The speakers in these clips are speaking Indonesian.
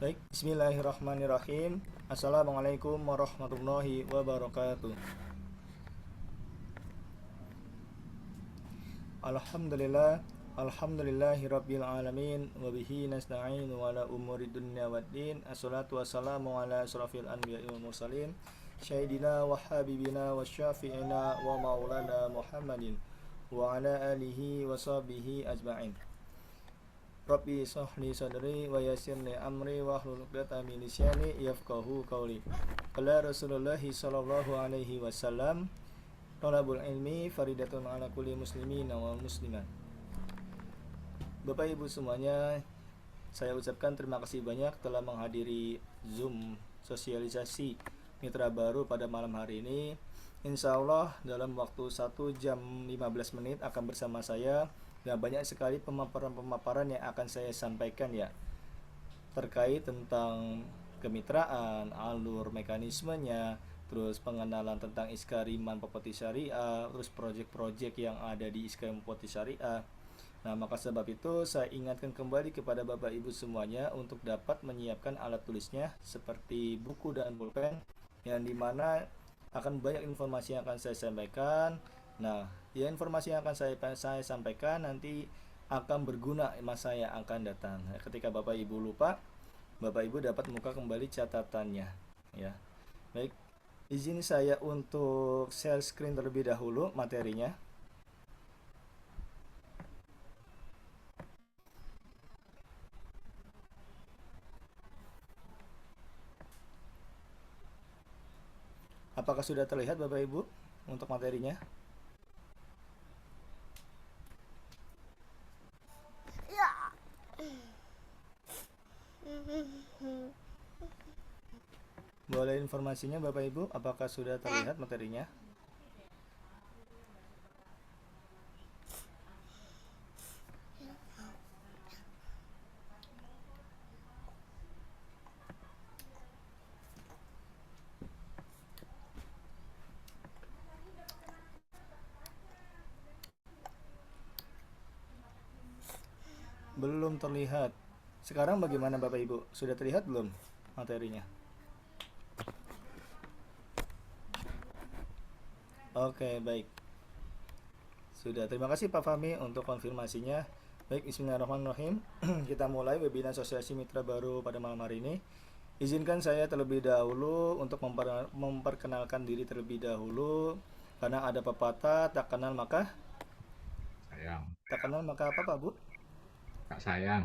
Baik, bismillahirrahmanirrahim. Assalamualaikum warahmatullahi wabarakatuh. Alhamdulillah, alhamdulillahi rabbil alamin, wa bihi nasta'inu ala umuri dunya waddin. Assalatu wassalamu ala asrafil anbiya'i wal mursalin, syahidina wa habibina wa syafi'ina wa maulana Muhammadin wa ala alihi wa sahbihi ajma'in. Rabbi sahli sadri wa yassirli amri wa hlul 'uqdatam min lisani yafqahu qawli. Qala Rasulullah sallallahu alaihi wasallam, thalabul ilmi faridatun ala kulli muslimin wa muslimat. Bapak Ibu semuanya, saya ucapkan terima kasih banyak telah menghadiri Zoom sosialisasi mitra baru pada malam hari ini. Insya Allah dalam waktu 1 jam 15 menit akan bersama saya. Dan banyak sekali pemaparan-pemaparan yang akan saya sampaikan ya, terkait tentang kemitraan, alur mekanismenya, terus pengenalan tentang Iskariman Properti Syariah, terus proyek-proyek yang ada di Iskariman Properti Syariah. Nah, maka sebab itu saya ingatkan kembali kepada Bapak Ibu semuanya untuk dapat menyiapkan alat tulisnya seperti buku dan pulpen, yang dimana akan banyak informasi yang akan saya sampaikan. Nah, ya informasi yang akan saya sampaikan nanti akan berguna masa yang akan datang. Ketika Bapak Ibu lupa, Bapak Ibu dapat membuka kembali catatannya ya. Baik, izin saya untuk share screen terlebih dahulu materinya. Apakah sudah terlihat Bapak Ibu untuk materinya? Boleh informasinya Bapak Ibu, apakah sudah terlihat materinya? Belum terlihat. Sekarang bagaimana Bapak Ibu? Sudah terlihat belum materinya? Oke, baik. Sudah, terima kasih Pak Fahmi untuk konfirmasinya. Baik, bismillahirrahmanirrahim. Kita mulai webinar asosiasi mitra baru pada malam hari ini. Izinkan saya terlebih dahulu untuk memperkenalkan diri terlebih dahulu. Karena ada pepatah, tak kenal maka Sayang. tak kenal maka apa Pak Bu? Kak sayang.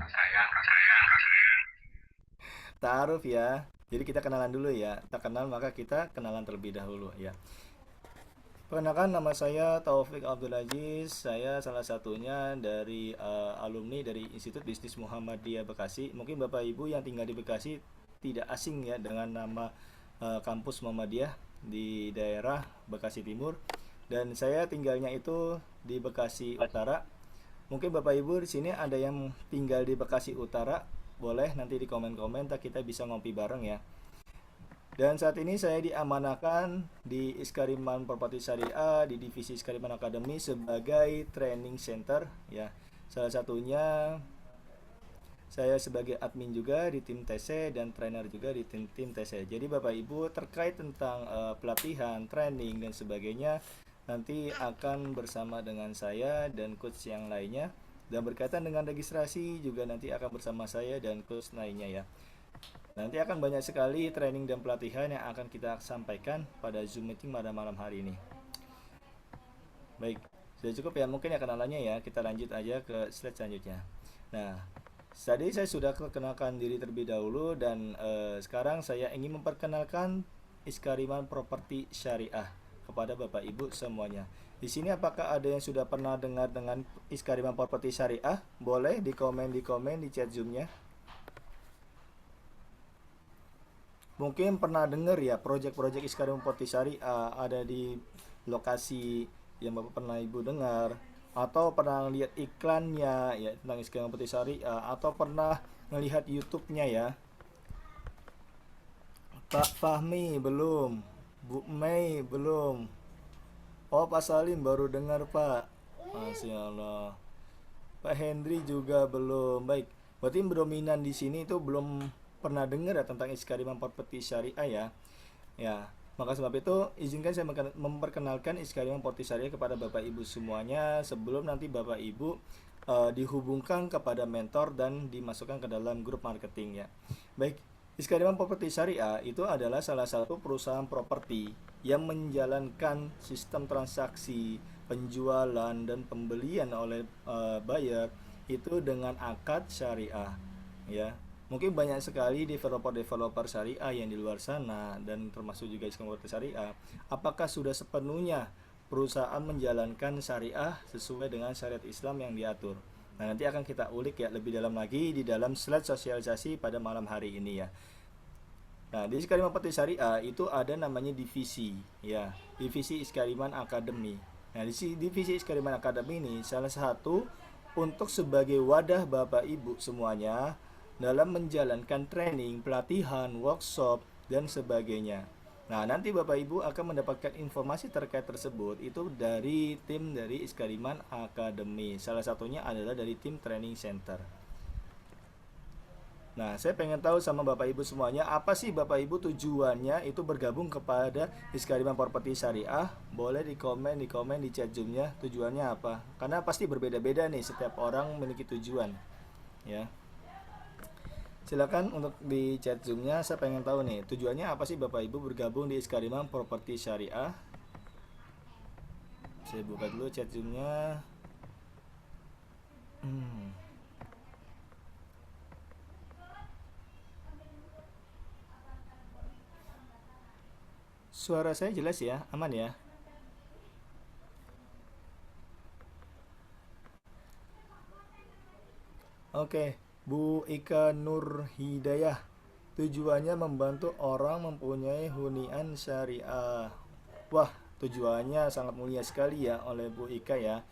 Ta'aruf ya. Jadi kita kenalan dulu ya. Tak kenal maka kita kenalan terlebih dahulu ya. Perkenalkan, nama saya Taufik Abdul Aziz. Saya salah satunya dari alumni dari Institut Bisnis Muhammadiyah Bekasi. Mungkin Bapak Ibu yang tinggal di Bekasi tidak asing ya dengan nama kampus Muhammadiyah di daerah Bekasi Timur. Dan saya tinggalnya itu di Bekasi Utara. Mungkin Bapak Ibu di sini ada yang tinggal di Bekasi Utara, boleh nanti di komen-komen kita bisa ngopi bareng ya. Dan saat ini saya diamanahkan di Iskariman Properti Syariah di divisi Iskariman Academy sebagai training center ya. Salah satunya saya sebagai admin juga di tim TC dan trainer juga di tim TC. Jadi Bapak Ibu terkait tentang pelatihan, training dan sebagainya nanti akan bersama dengan saya dan coach yang lainnya, dan berkaitan dengan registrasi juga nanti akan bersama saya dan coach lainnya ya. Nanti akan banyak sekali training dan pelatihan yang akan kita sampaikan pada Zoom meeting pada malam hari ini. Baik, sudah cukup ya mungkin ya kenalannya ya. Kita lanjut aja ke slide selanjutnya. Nah, tadi saya sudah perkenalkan diri terlebih dahulu dan sekarang saya ingin memperkenalkan Iskariman Properti Syariah kepada Bapak Ibu semuanya. Di sini apakah ada yang sudah pernah dengar dengan Iskariman Properti Syariah? Boleh di komen di chat Zoom-nya. Mungkin pernah dengar ya proyek-proyek Iskariman Properti Syariah ada di lokasi yang Bapak pernah Ibu dengar, atau pernah lihat iklannya ya tentang Iskariman Properti Syariah, atau pernah melihat YouTube-nya ya. Pak Fahmi belum, Bu Mei belum. Oh, Pak Salim baru dengar Pak. Masya Allah. Pak Henry juga belum. Baik, berarti dominan di sini itu belum pernah dengar ya tentang Iskariman Properti Syariah ya. Ya, maka sebab itu izinkan saya memperkenalkan Iskariman Properti Syariah kepada Bapak Ibu semuanya sebelum nanti Bapak Ibu dihubungkan kepada mentor dan dimasukkan ke dalam grup marketing ya. Baik, Iskariman Properti Syariah itu adalah salah satu perusahaan properti yang menjalankan sistem transaksi penjualan dan pembelian oleh buyer itu dengan akad syariah ya. Mungkin banyak sekali developer-developer syariah yang di luar sana dan termasuk juga Iskariman Properti Syariah. Apakah sudah sepenuhnya perusahaan menjalankan syariah sesuai dengan syariat Islam yang diatur? Nah, nanti akan kita ulik ya lebih dalam lagi di dalam slide sosialisasi pada malam hari ini ya. Nah, di Iskariman Properti Syariah itu ada namanya divisi, ya, divisi Iskariman Academy. Nah, di divisi Iskariman Academy ini salah satu untuk sebagai wadah Bapak Ibu semuanya dalam menjalankan training, pelatihan, workshop, dan sebagainya. Nah, nanti Bapak Ibu akan mendapatkan informasi terkait tersebut itu dari tim dari Iskariman Academy. Salah satunya adalah dari tim Training Center. Nah, saya pengen tahu sama Bapak Ibu semuanya, apa sih Bapak Ibu tujuannya itu bergabung kepada Iskariman Properti Syariah? Boleh di komen di chat Zoom-nya tujuannya apa? Karena pasti berbeda-beda nih, setiap orang memiliki tujuan. Ya. Silakan untuk di chat Zoom-nya, saya pengen tahu nih, tujuannya apa sih Bapak Ibu bergabung di Iskariman Properti Syariah? Saya buka dulu chat Zoom-nya. Suara saya jelas ya, aman ya? Oke, Bu Ika Nur Hidayah. Tujuannya membantu orang mempunyai hunian syariah. Wah, tujuannya sangat mulia sekali ya oleh Bu Ika ya.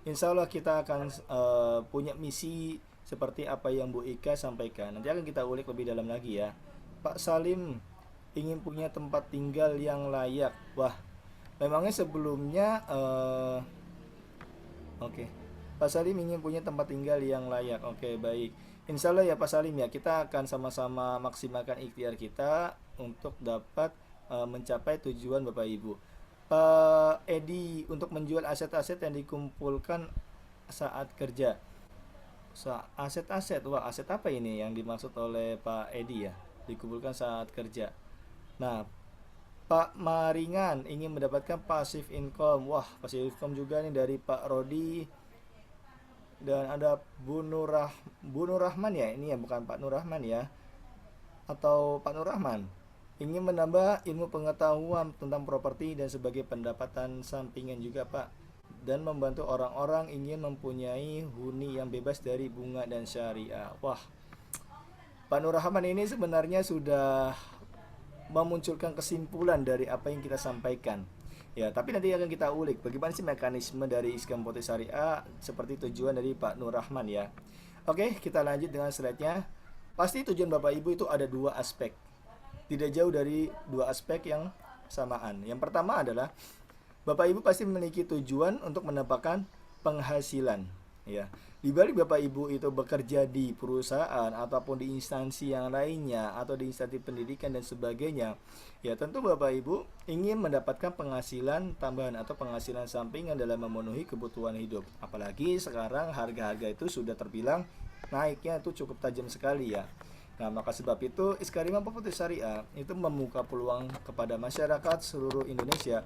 Insya Allah kita akan punya misi seperti apa yang Bu Ika sampaikan. Nanti akan kita ulik lebih dalam lagi ya. Pak Salim ingin punya tempat tinggal yang layak. Wah, memangnya sebelumnya oke. Pak Salim ingin punya tempat tinggal yang layak. Oke, baik. Insya Allah ya Pak Salim ya, kita akan sama-sama maksimalkan ikhtiar kita untuk dapat mencapai tujuan Bapak Ibu. Pak Edi, untuk menjual aset-aset yang dikumpulkan saat kerja. Aset-aset, wah aset apa ini yang dimaksud oleh Pak Edi ya? Dikumpulkan saat kerja. Nah, Pak Maringan ingin mendapatkan passive income. Wah, passive income juga nih dari Pak Rodi. Dan ada Bu Rahman ya, ini ya bukan Pak Nur Rahman ya. Atau Pak Nur Rahman. Ingin menambah ilmu pengetahuan tentang properti dan sebagai pendapatan sampingan juga Pak. Dan membantu orang-orang ingin mempunyai huni yang bebas dari bunga dan syariah. Wah, Pak Nur Rahman ini sebenarnya sudah memunculkan kesimpulan dari apa yang kita sampaikan. Ya, tapi nanti akan kita ulik bagaimana sih mekanisme dari Iskariman Properti Syariah seperti tujuan dari Pak Nur Rahman ya. Oke, kita lanjut dengan slide-nya. Pasti tujuan Bapak Ibu itu ada dua aspek. Tidak jauh dari dua aspek yang samaan. Yang pertama adalah Bapak Ibu pasti memiliki tujuan untuk mendapatkan penghasilan ya. Di balik Bapak Ibu itu bekerja di perusahaan ataupun di instansi yang lainnya atau di instansi pendidikan dan sebagainya, ya tentu Bapak Ibu ingin mendapatkan penghasilan tambahan atau penghasilan sampingan dalam memenuhi kebutuhan hidup. Apalagi sekarang harga-harga itu sudah terbilang naiknya itu cukup tajam sekali ya. Nah, maka sebab itu Iskariman Properti Syariah itu membuka peluang kepada masyarakat seluruh Indonesia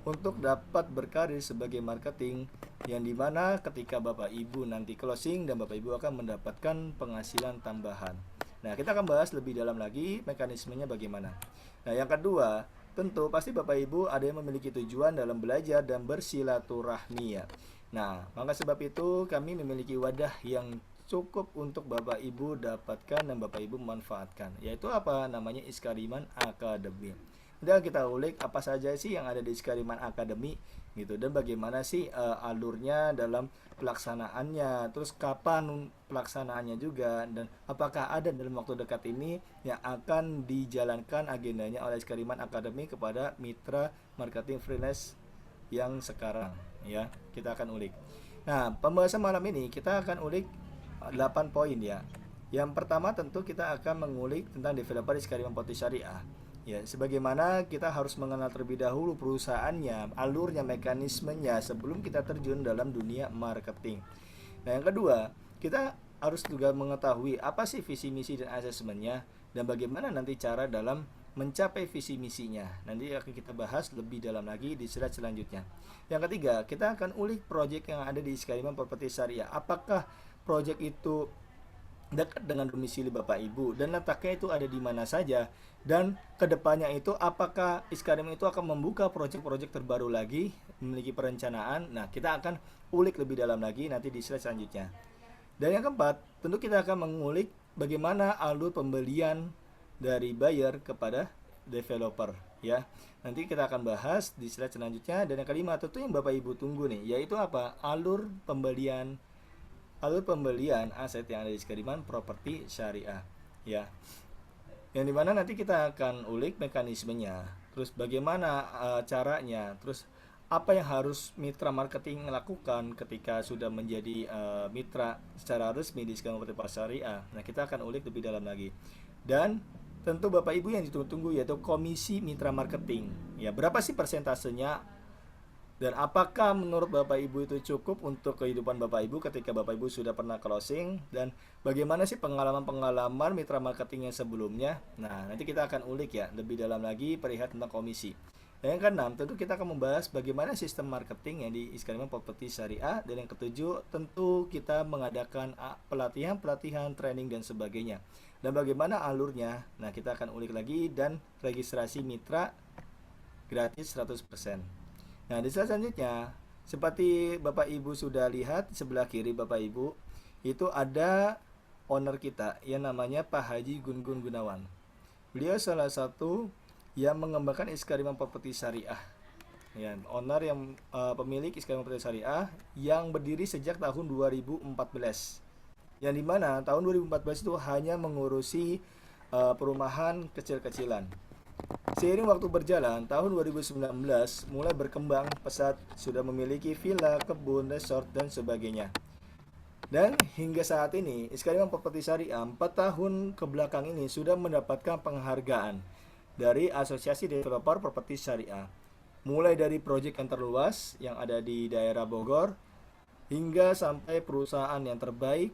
untuk dapat berkarir sebagai marketing yang dimana ketika Bapak Ibu nanti closing dan Bapak Ibu akan mendapatkan penghasilan tambahan. Nah, kita akan bahas lebih dalam lagi mekanismenya bagaimana. Nah, yang kedua, tentu pasti Bapak Ibu ada yang memiliki tujuan dalam belajar dan bersilaturahmi ya. Nah, maka sebab itu kami memiliki wadah yang cukup untuk Bapak Ibu dapatkan dan Bapak Ibu manfaatkan, yaitu apa namanya Iskariman Academy. Dan kita ulik apa saja sih yang ada di Iskariman Academy gitu, dan bagaimana sih alurnya dalam pelaksanaannya, terus kapan pelaksanaannya juga, dan apakah ada dalam waktu dekat ini yang akan dijalankan agendanya oleh Iskariman Academy kepada mitra marketing freelance yang sekarang ya. Kita akan ulik. Nah, pembahasan malam ini kita akan ulik 8 poin ya. Yang pertama tentu kita akan mengulik tentang developer Iskariman Potensi Syariah. Ya, sebagaimana kita harus mengenal terlebih dahulu perusahaannya, alurnya, mekanismenya sebelum kita terjun dalam dunia marketing. Nah, yang kedua, kita harus juga mengetahui apa sih visi misi dan asesmennya dan bagaimana nanti cara dalam mencapai visi misinya. Nanti akan kita bahas lebih dalam lagi di slide selanjutnya. Yang ketiga, kita akan ulik proyek yang ada di Iskariman Properti Syariah. Apakah proyek itu dekat dengan domisili Bapak Ibu dan letaknya itu ada di mana saja, dan kedepannya itu apakah Iskarim itu akan membuka proyek-proyek terbaru lagi, memiliki perencanaan. Nah, kita akan ulik lebih dalam lagi nanti di slide selanjutnya. Dan yang keempat, tentu kita akan mengulik bagaimana alur pembelian dari buyer kepada developer, ya. Nanti kita akan bahas di slide selanjutnya. Dan yang kelima, tentu yang Bapak Ibu tunggu nih, yaitu apa? Alur pembelian aset yang ada di Iskariman Properti Syariah, ya. Yang dimana nanti kita akan ulik mekanismenya, terus bagaimana caranya, terus apa yang harus mitra marketing lakukan ketika sudah menjadi mitra secara resmi di Iskariman Properti Syariah. Nah, kita akan ulik lebih dalam lagi. Dan tentu Bapak Ibu yang ditunggu-tunggu yaitu komisi mitra marketing. Ya, berapa sih persentasenya? Dan apakah menurut Bapak Ibu itu cukup untuk kehidupan Bapak Ibu ketika Bapak Ibu sudah pernah closing? Dan bagaimana sih pengalaman-pengalaman mitra marketing yang sebelumnya? Nah, nanti kita akan ulik ya lebih dalam lagi perihal tentang komisi. Dan yang keenam, tentu kita akan membahas bagaimana sistem marketing yang di Iskariman Properti Syariah. Dan yang ketujuh, tentu kita mengadakan pelatihan-pelatihan, training dan sebagainya. Dan bagaimana alurnya? Nah, kita akan ulik lagi, dan registrasi mitra gratis 100%. Nah, di slide selanjutnya, seperti Bapak Ibu sudah lihat sebelah kiri Bapak Ibu, itu ada owner kita yang namanya Pak Haji Gun-Gun Gunawan. Beliau salah satu yang mengembangkan Iskariman Properti Syariah. Ya, owner yang pemilik Iskariman Properti Syariah yang berdiri sejak tahun 2014. Yang dimana tahun 2014 itu hanya mengurusi perumahan kecil-kecilan. Seiring waktu berjalan, tahun 2019 mulai berkembang pesat, sudah memiliki villa, kebun, resort, dan sebagainya. Dan hingga saat ini, Iskariman Properti Syariah 4 tahun ke belakang ini sudah mendapatkan penghargaan dari Asosiasi Developer Properti Syariah. Mulai dari proyek yang terluas yang ada di daerah Bogor, hingga sampai perusahaan yang terbaik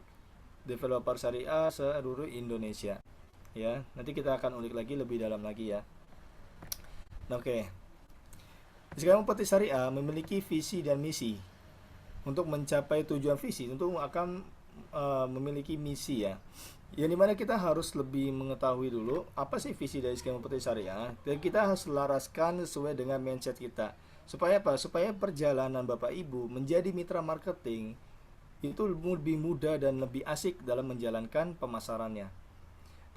developer syariah seluruh Indonesia. Ya, nanti kita akan ulik lagi lebih dalam lagi ya. Oke. Iskariman Properti Syariah memiliki visi dan misi. Untuk mencapai tujuan visi, tentu akan memiliki misi ya. Yang dimana kita harus lebih mengetahui dulu apa sih visi dari Iskariman Properti Syariah, dan kita harus selaraskan sesuai dengan mindset kita. Supaya apa? Supaya perjalanan Bapak Ibu menjadi mitra marketing itu lebih mudah dan lebih asik dalam menjalankan pemasarannya.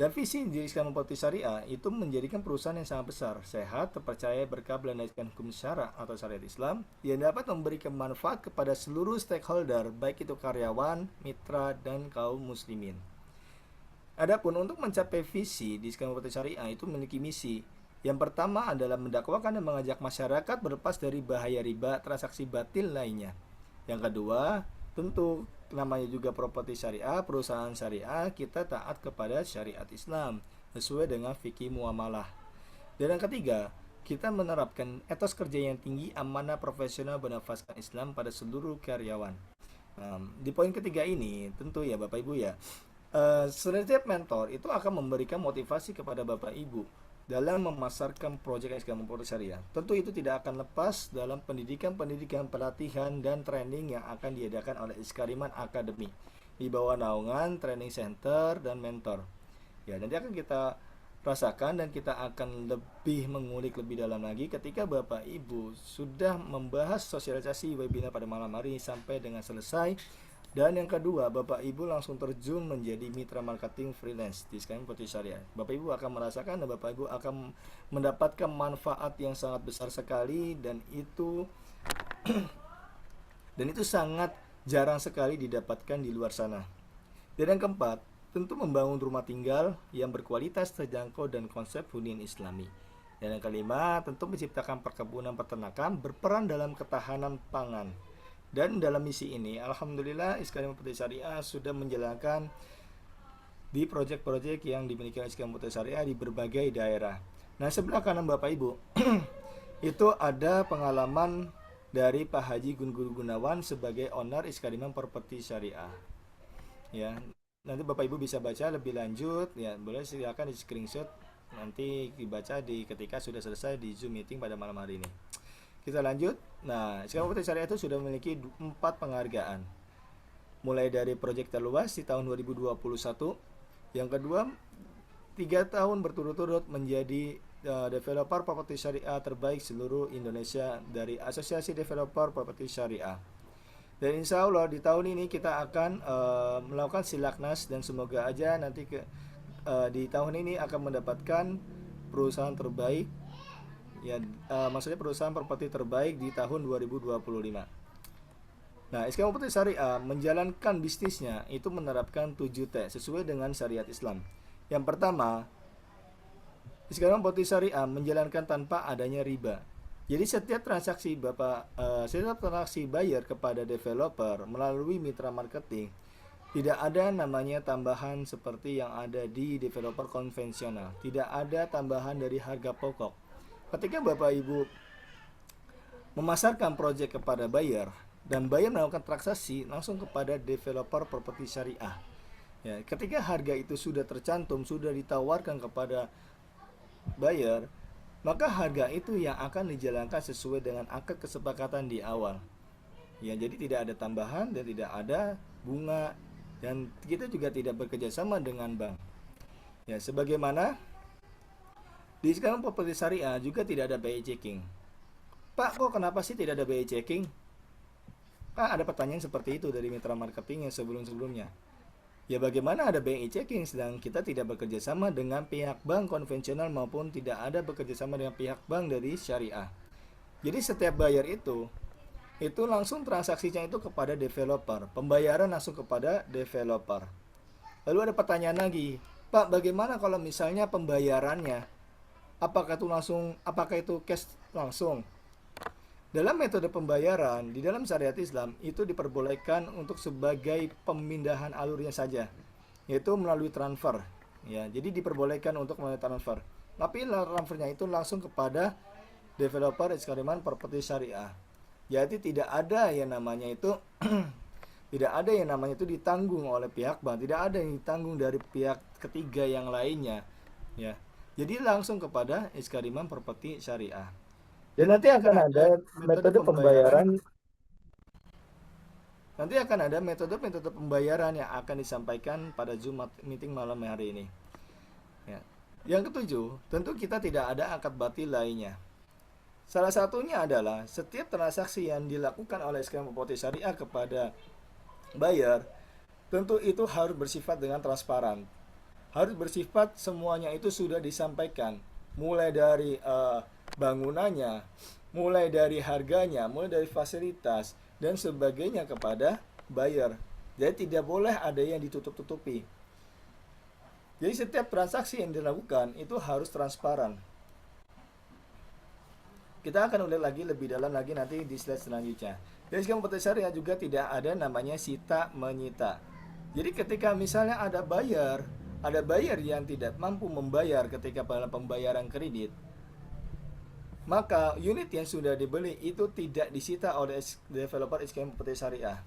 Dan visi di Iskariman Properti Syariah itu menjadikan perusahaan yang sangat besar, sehat, terpercaya, berkah, berlandaskan hukum syara atau syariat Islam yang dapat memberikan manfaat kepada seluruh stakeholder, baik itu karyawan, mitra, dan kaum muslimin. Adapun untuk mencapai visi di Iskariman Properti Syariah itu memiliki misi. Yang pertama adalah mendakwakan dan mengajak masyarakat berlepas dari bahaya riba, transaksi batil lainnya. Yang kedua, tentu namanya juga properti syariah, perusahaan syariah, kita taat kepada syariat Islam sesuai dengan fikih muamalah. Dan yang ketiga, kita menerapkan etos kerja yang tinggi, amanah, profesional, bernafaskan Islam pada seluruh karyawan. Di poin ketiga ini, tentu ya Bapak Ibu ya, setiap mentor itu akan memberikan motivasi kepada Bapak Ibu dalam memasarkan proyek Iskariman Properti Syariah. Tentu itu tidak akan lepas dalam pendidikan, pelatihan, dan training yang akan diadakan oleh Iskariman Academy di bawah naungan training center dan mentor. Ya, nanti akan kita rasakan dan kita akan lebih mengulik lebih dalam lagi ketika Bapak Ibu sudah membahas sosialisasi webinar pada malam hari sampai dengan selesai. Dan yang kedua, Bapak Ibu langsung terjun menjadi mitra marketing freelance di Iskariman Properti Syariah. Bapak Ibu akan merasakan dan Bapak Ibu akan mendapatkan manfaat yang sangat besar sekali, dan itu sangat jarang sekali didapatkan di luar sana. Dan yang keempat, tentu membangun rumah tinggal yang berkualitas, terjangkau, dan konsep hunian Islami. Dan yang kelima, tentu menciptakan perkebunan peternakan berperan dalam ketahanan pangan. Dan dalam misi ini, alhamdulillah Iskariman Properti Syariah sudah menjalankan di proyek-proyek yang dimiliki oleh SKM Putri Syariah di berbagai daerah. Nah, sebelah kanan Bapak Ibu itu ada pengalaman dari Pak Haji Gun Gun Gunawan sebagai owner Iskadiman Properti Syariah. Ya, nanti Bapak Ibu bisa baca lebih lanjut, ya boleh silakan di screenshot, nanti dibaca ketika sudah selesai di Zoom meeting pada malam hari ini. Kita lanjut. Nah, Iskadiman Properti Syariah itu sudah memiliki 4 penghargaan. Mulai dari proyek terluas di tahun 2021, yang kedua 3 tahun berturut-turut menjadi developer properti syariah terbaik seluruh Indonesia dari Asosiasi Developer Properti Syariah. Dan insya Allah di tahun ini kita akan melakukan silaknas, dan semoga aja nanti di tahun ini akan mendapatkan perusahaan terbaik, ya maksudnya perusahaan properti terbaik di tahun 2025. Nah, SKM Properti Syariah menjalankan bisnisnya itu menerapkan 7T sesuai dengan syariat Islam. Yang pertama, SKM Properti Syariah menjalankan tanpa adanya riba. Jadi setiap transaksi setiap transaksi buyer kepada developer melalui mitra marketing tidak ada namanya tambahan seperti yang ada di developer konvensional. Tidak ada tambahan dari harga pokok. Ketika Bapak Ibu memasarkan proyek kepada buyer dan buyer melakukan transaksi langsung kepada developer properti syariah, ya, ketika harga itu sudah tercantum, sudah ditawarkan kepada buyer, maka harga itu yang akan dijalankan sesuai dengan akad kesepakatan di awal. Ya, jadi tidak ada tambahan dan tidak ada bunga, dan kita juga tidak bekerjasama dengan bank. Ya, sebagaimana di sekarang properti syariah juga tidak ada BI checking. Pak, kok kenapa sih tidak ada BI checking? Kan ada pertanyaan seperti itu dari mitra marketing yang sebelum-sebelumnya. Ya, bagaimana ada BI checking sedang kita tidak bekerja sama dengan pihak bank konvensional maupun tidak ada bekerja sama dengan pihak bank dari syariah. Jadi setiap bayar itu langsung transaksinya itu kepada developer, pembayaran langsung kepada developer. Lalu ada pertanyaan lagi, Pak, bagaimana kalau misalnya pembayarannya, apakah itu cash langsung? Dalam metode pembayaran di dalam syariat Islam itu diperbolehkan untuk sebagai pemindahan alurnya saja, yaitu melalui transfer. Ya, jadi diperbolehkan untuk melalui transfer. Tapi transfernya itu langsung kepada developer Iskadiman Properti Syariah. Jadi tidak ada yang namanya itu tidak ada yang namanya itu ditanggung oleh pihak bank, tidak ada yang ditanggung dari pihak ketiga yang lainnya. Ya, jadi langsung kepada Iskadiman Properti Syariah. Dan nanti akan ada metode pembayaran. Nanti akan ada metode-metode pembayaran yang akan disampaikan pada Zoom meeting malam hari ini. Ya. Yang ketujuh, tentu kita tidak ada akad batil lainnya. Salah satunya adalah setiap transaksi yang dilakukan oleh SKM Properti Syariah kepada buyer, tentu itu harus bersifat dengan transparan. Harus bersifat semuanya itu sudah disampaikan, mulai dari bangunannya, mulai dari harganya, mulai dari fasilitas dan sebagainya kepada buyer. Jadi tidak boleh ada yang ditutup-tutupi. Jadi setiap transaksi yang dilakukan itu harus transparan. Kita akan ulik lagi lebih dalam lagi nanti di slide selanjutnya. Dari SKM Properti Syariah juga tidak ada namanya sita menyita. Jadi ketika misalnya ada buyer yang tidak mampu membayar ketika pada pembayaran kredit, maka unit yang sudah dibeli itu tidak disita oleh developer SKM Properti Syariah,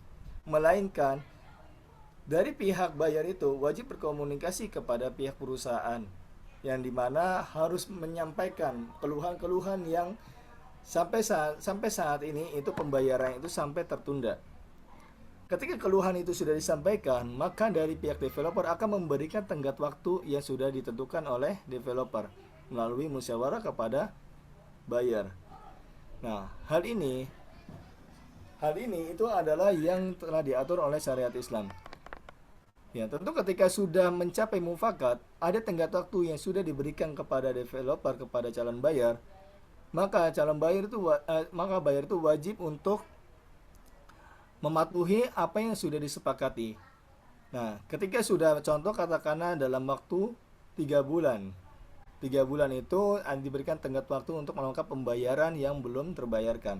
melainkan dari pihak buyer itu wajib berkomunikasi kepada pihak perusahaan, yang dimana harus menyampaikan keluhan-keluhan yang sampai saat ini itu pembayaran itu sampai tertunda. Ketika keluhan itu sudah disampaikan, maka dari pihak developer akan memberikan tenggat waktu yang sudah ditentukan oleh developer melalui musyawarah kepada buyer. Nah, hal ini itu adalah yang telah diatur oleh syariat Islam. Ya, tentu ketika sudah mencapai mufakat, ada tenggat waktu yang sudah diberikan kepada developer kepada calon buyer, maka buyer itu wajib untuk mematuhi apa yang sudah disepakati. Nah, ketika sudah, contoh katakanlah dalam waktu 3 bulan. 3 bulan itu diberikan tenggat waktu untuk melakukan pembayaran yang belum terbayarkan.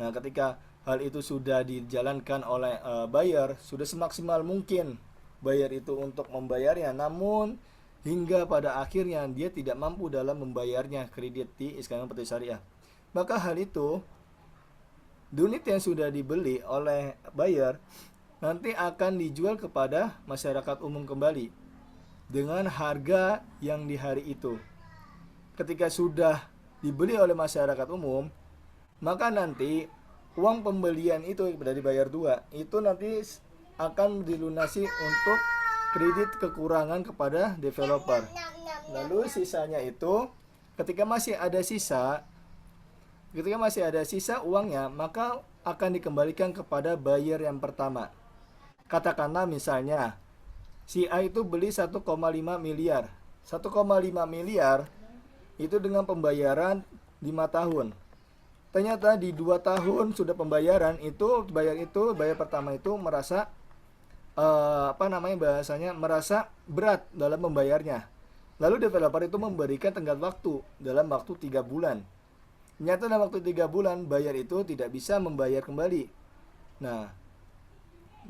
Nah, ketika hal itu sudah dijalankan oleh buyer, sudah semaksimal mungkin bayar itu untuk membayarnya, namun hingga pada akhirnya dia tidak mampu dalam membayarnya kredit di Islamic Property Syariah. Maka hal itu, unit yang sudah dibeli oleh buyer nanti akan dijual kepada masyarakat umum kembali dengan harga yang di hari itu. Ketika sudah dibeli oleh masyarakat umum, maka nanti uang pembelian itu dari bayar dua itu nanti akan dilunasi untuk kredit kekurangan kepada developer. Lalu sisanya itu ketika masih ada sisa, uangnya, maka akan dikembalikan kepada buyer yang pertama. Katakanlah misalnya si A itu beli 1,5 miliar. 1,5 miliar itu dengan pembayaran 5 tahun. Ternyata di 2 tahun sudah pembayaran itu, bayar pertama itu merasa bahasanya merasa berat dalam membayarnya. Lalu developer itu memberikan tenggat waktu dalam waktu 3 bulan. Ternyata dalam waktu 3 bulan buyer itu tidak bisa membayar kembali. Nah,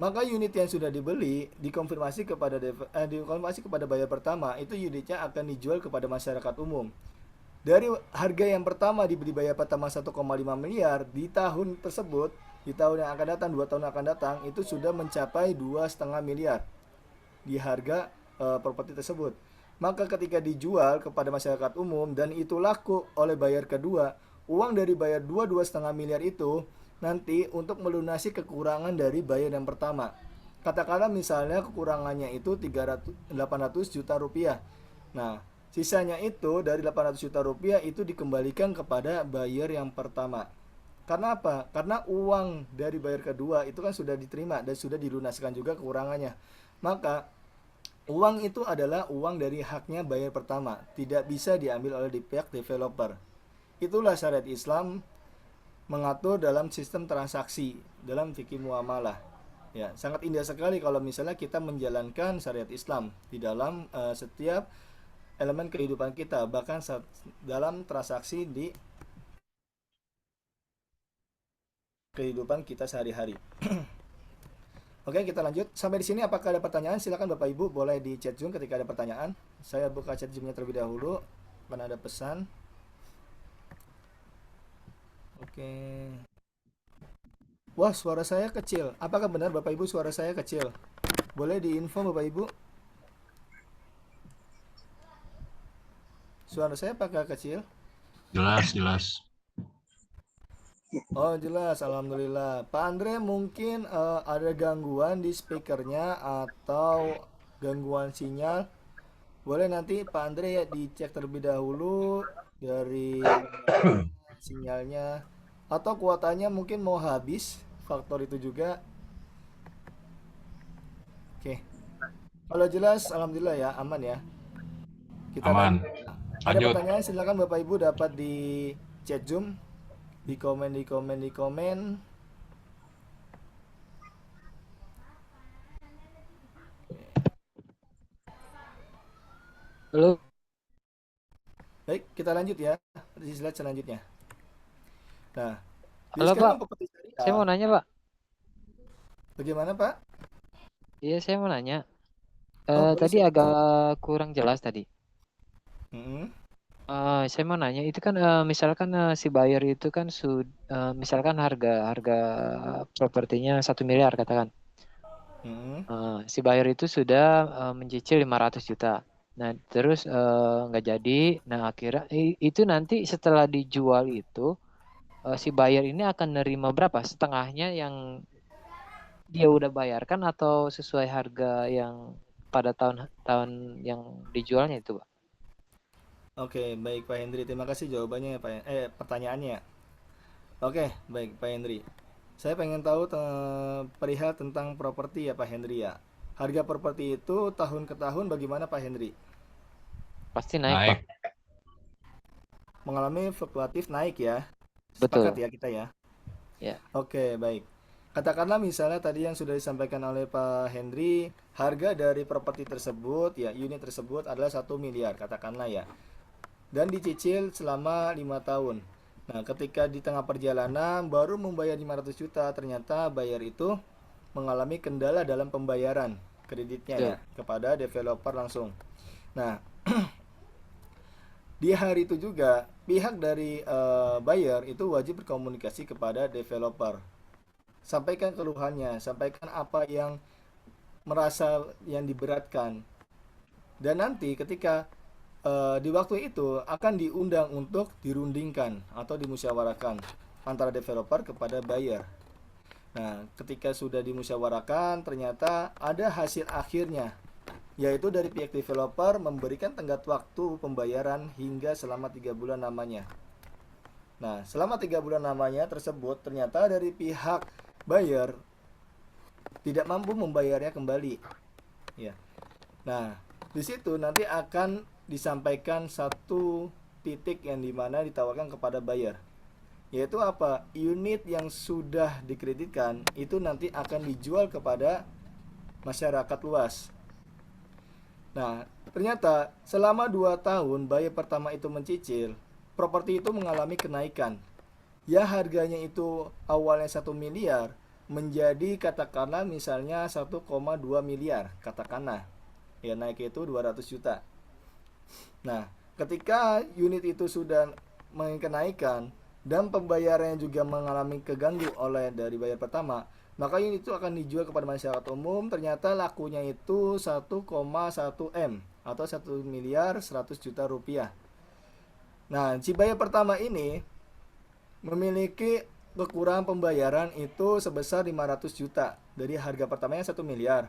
maka unit yang sudah dibeli dikonfirmasi kepada buyer pertama, itu unitnya akan dijual kepada masyarakat umum. Dari harga yang pertama dibeli bayar pertama 1,5 miliar, di tahun tersebut, di tahun yang akan datang, 2 tahun yang akan datang, itu sudah mencapai 2,5 miliar di harga properti tersebut. Maka ketika dijual kepada masyarakat umum dan itu laku oleh bayar kedua, uang dari bayar 2,5 miliar itu nanti untuk melunasi kekurangan dari bayar yang pertama. Katakanlah misalnya kekurangannya itu 800 juta rupiah. Nah, sisanya itu dari 800 juta rupiah itu dikembalikan kepada buyer yang pertama. Karena apa? Karena uang dari buyer kedua itu kan sudah diterima dan sudah dilunaskan juga kekurangannya. Maka uang itu adalah uang dari haknya buyer pertama, tidak bisa diambil oleh pihak developer. Itulah syariat Islam mengatur dalam sistem transaksi dalam fikih muamalah. Ya, sangat indah sekali kalau misalnya kita menjalankan syariat Islam di dalam setiap elemen kehidupan kita, bahkan dalam transaksi di kehidupan kita sehari-hari. Oke, kita lanjut. Sampai di sini apakah ada pertanyaan? Silakan Bapak Ibu boleh di chat Zoom ketika ada pertanyaan. Saya buka chat Zoom-nya terlebih dahulu. Mana ada pesan? Oke. Wah, suara saya kecil. Apakah benar Bapak Ibu suara saya kecil? Boleh diinfo Bapak Ibu? Suara saya apakah kecil? Jelas, jelas. Oh, jelas, alhamdulillah. Pak Andre, mungkin ada gangguan di speakernya atau gangguan sinyal. Boleh nanti Pak Andre ya dicek terlebih dahulu dari sinyalnya atau kuotanya mungkin mau habis. Faktor itu juga. Oke. Kalau jelas, alhamdulillah ya, aman ya. Kita Aman. lanjut. Ada Lanjut. pertanyaan silakan Bapak Ibu dapat di chat Zoom, di komen, di komen, di komen. Halo, Baik, kita lanjut ya di slide selanjutnya. Nah, di halo Pak. sekarang properti Saya mau syariah, nanya Pak. bagaimana Pak? Iya, saya mau nanya. Oh, boleh Tadi silakan. agak kurang jelas tadi. Mm-mm. Saya mau nanya, itu kan misalkan si buyer itu kan misalkan harga harga propertinya 1 miliar katakan. Mm-mm. Si buyer itu sudah mencicil 500 juta. Nah, terus nggak jadi. Nah, akhirnya itu nanti setelah dijual itu si buyer ini akan nerima berapa? Setengahnya yang dia udah bayarkan atau sesuai harga yang pada tahun-tahun yang dijualnya itu, Pak? Oke, baik Pak Hendri. Terima kasih jawabannya ya Pak. Pertanyaannya. Oke, baik Pak Hendri. Saya pengen tahu perihal tentang properti ya Pak Hendri ya. Harga properti itu tahun ke tahun bagaimana Pak Hendri? Pasti naik, Pak. Naik. Mengalami fluktuatif naik ya. Sepakat Betul. ya kita ya. Ya. Oke, baik. Katakanlah misalnya tadi yang sudah disampaikan oleh Pak Hendri, harga dari properti tersebut, ya unit tersebut adalah 1 miliar, katakanlah ya. Dan dicicil selama 5 tahun. Nah, ketika di tengah perjalanan baru membayar 500 juta, ternyata bayar itu mengalami kendala dalam pembayaran. kreditnya ya Betul. kepada developer langsung. Nah, di hari itu juga pihak dari buyer itu wajib berkomunikasi kepada developer. Sampaikan keluhannya, sampaikan apa yang merasa yang diberatkan. Dan nanti ketika di waktu itu akan diundang untuk dirundingkan atau dimusyawarahkan antara developer kepada buyer. Nah, ketika sudah dimusyawarahkan, ternyata ada hasil akhirnya, yaitu dari pihak developer memberikan tenggat waktu pembayaran hingga selama 3 bulan namanya. Nah, selama 3 bulan namanya tersebut, ternyata dari pihak buyer tidak mampu membayarnya kembali. Ya. Nah, di situ nanti akan disampaikan satu titik yang dimana ditawarkan kepada buyer, yaitu apa? Unit yang sudah dikreditkan itu nanti akan dijual kepada masyarakat luas. Nah, ternyata selama 2 tahun buyer pertama itu mencicil, properti itu mengalami kenaikan. Ya harganya itu awalnya 1 miliar menjadi katakanlah misalnya 1,2 miliar katakanlah. Ya naik itu 200 juta. Nah, ketika unit itu sudah mengalami kenaikan dan pembayarannya juga mengalami keganggu oleh dari bayar pertama, maka unit itu akan dijual kepada masyarakat umum. Ternyata lakunya itu 1,1 M atau 1 miliar 100 juta rupiah. Nah, si bayar pertama ini memiliki kekurangan pembayaran itu sebesar 500 juta. Dari harga pertamanya 1 miliar.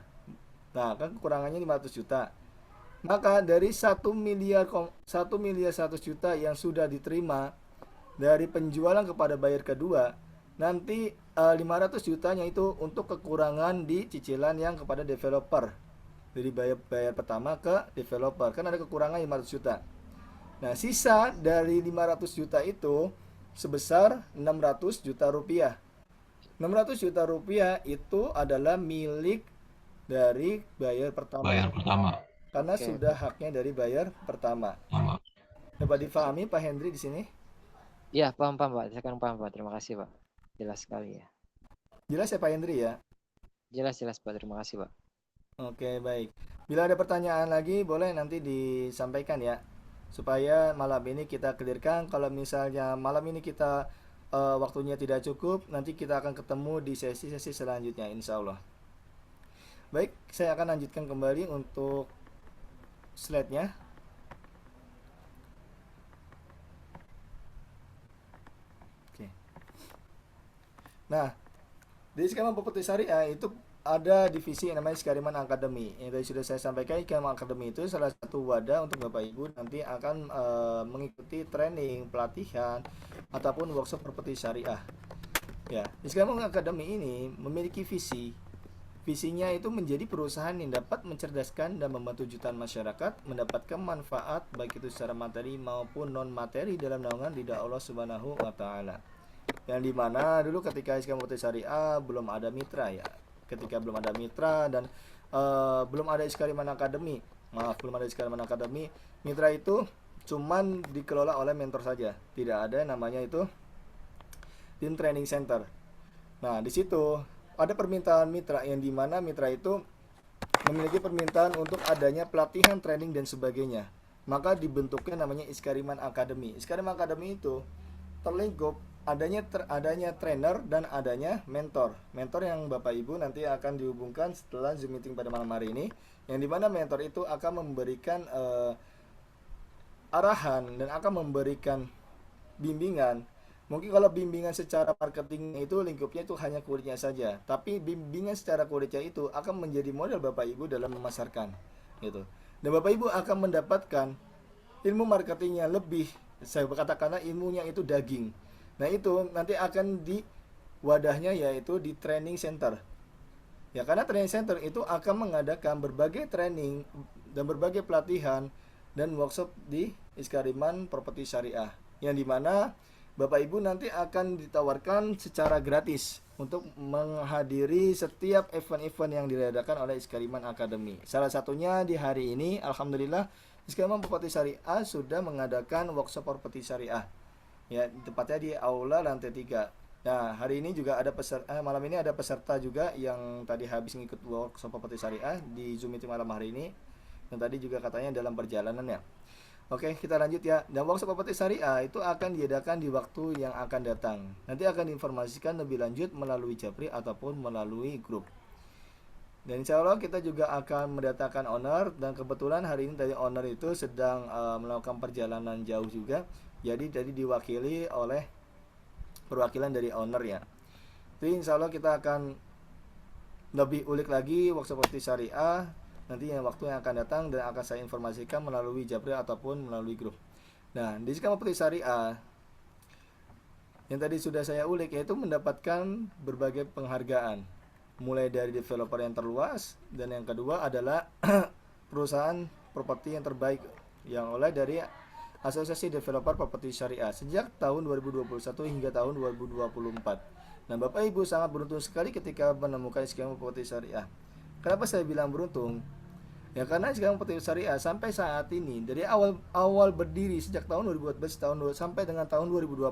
Nah, kan kekurangannya 500 juta. Maka dari 1 miliar 100 juta yang sudah diterima dari penjualan kepada buyer kedua, nanti 500 jutanya itu untuk kekurangan di cicilan yang kepada developer. Dari bayar pertama ke developer kan ada kekurangan 500 juta. Nah, sisa dari 500 juta itu sebesar 600 juta rupiah. 600 juta rupiah itu adalah milik dari buyer pertama. Bayar pertama. Karena Oke. sudah haknya dari buyer pertama. Dapat difahami Pak Hendri di sini? Ya, paham Pak. Saya kan paham Pak. Terima kasih Pak. Jelas sekali ya. Jelas ya Pak Hendri ya? Jelas Pak. Terima kasih Pak. Oke, baik. Bila ada pertanyaan lagi boleh nanti disampaikan ya. Supaya malam ini kita clearkan. Kalau misalnya malam ini kita waktunya tidak cukup, nanti kita akan ketemu di sesi-sesi selanjutnya insya Allah. Baik, saya akan lanjutkan kembali untuk slide-nya. Oke. Nah, di Iskariman Properti Syariah itu ada divisi yang namanya Iskariman Academy. Yang tadi sudah saya sampaikan, Iskariman Academy itu salah satu wadah untuk Bapak Ibu nanti akan mengikuti training, pelatihan ataupun workshop properti syariah. Ya, Iskariman Academy ini memiliki visi. Visinya itu menjadi perusahaan yang dapat mencerdaskan dan membantu jutaan masyarakat mendapatkan manfaat baik itu secara materi maupun non materi dalam naungan ridha Allah Subhanahu wa taala. Yang dimana dulu ketika Iskariman Properti Syariah belum ada mitra ya. Ketika belum ada mitra dan belum ada Iskariman Academy. Belum ada Iskariman Academy. Mitra itu cuman dikelola oleh mentor saja. Tidak ada namanya itu tim training center. Nah, di situ ada permintaan mitra yang dimana mitra itu memiliki permintaan untuk adanya pelatihan, training dan sebagainya. Maka dibentuknya namanya Iskariman Academy. Iskariman Academy itu terlingkup adanya trainer dan adanya mentor. Mentor yang Bapak Ibu nanti akan dihubungkan setelah Zoom meeting pada malam hari ini, yang dimana mentor itu akan memberikan arahan dan akan memberikan bimbingan. Mungkin kalau bimbingan secara marketing itu lingkupnya itu hanya kulitnya saja, tapi bimbingan secara kulitnya itu akan menjadi modal Bapak Ibu dalam memasarkan, gitu. Dan Bapak Ibu akan mendapatkan ilmu marketingnya lebih, saya katakanlah ilmunya itu daging. Nah itu nanti akan di wadahnya yaitu di training center. Ya karena training center itu akan mengadakan berbagai training dan berbagai pelatihan dan workshop di Iskariman Properti Syariah, yang dimana Bapak Ibu nanti akan ditawarkan secara gratis untuk menghadiri setiap event-event yang diadakan oleh Iskariman Academy. Salah satunya di hari ini, alhamdulillah, Iskariman Properti Syariah sudah mengadakan workshop properti syariah. Ya, tepatnya di aula lantai 3. Nah, hari ini juga ada peserta, malam ini ada peserta juga yang tadi habis ngikut workshop properti syariah di Zoom meeting malam hari ini. Yang tadi juga katanya dalam perjalanan ya. Oke, kita lanjut ya. Dan workshop properti syariah itu akan diadakan di waktu yang akan datang. Nanti akan diinformasikan lebih lanjut melalui Japri ataupun melalui grup. Dan insya Allah kita juga akan mendatangkan owner. Dan kebetulan hari ini tadi owner itu sedang melakukan perjalanan jauh juga. Jadi tadi diwakili oleh perwakilan dari owner ya. Jadi insya Allah kita akan lebih ulik lagi workshop properti syariah nanti yang waktu yang akan datang, dan akan saya informasikan melalui Japri ataupun melalui grup. Nah, di skema properti syariah yang tadi sudah saya ulik yaitu mendapatkan berbagai penghargaan, mulai dari developer yang terluas, dan yang kedua adalah perusahaan properti yang terbaik yang oleh dari Asosiasi Developer Properti Syariah sejak tahun 2021 hingga tahun 2024. Nah, Bapak Ibu sangat beruntung sekali ketika menemukan skema properti syariah. Kenapa saya bilang beruntung? Ya karena skema properti syariah sampai saat ini dari awal berdiri sejak tahun 2014 sampai dengan tahun 2025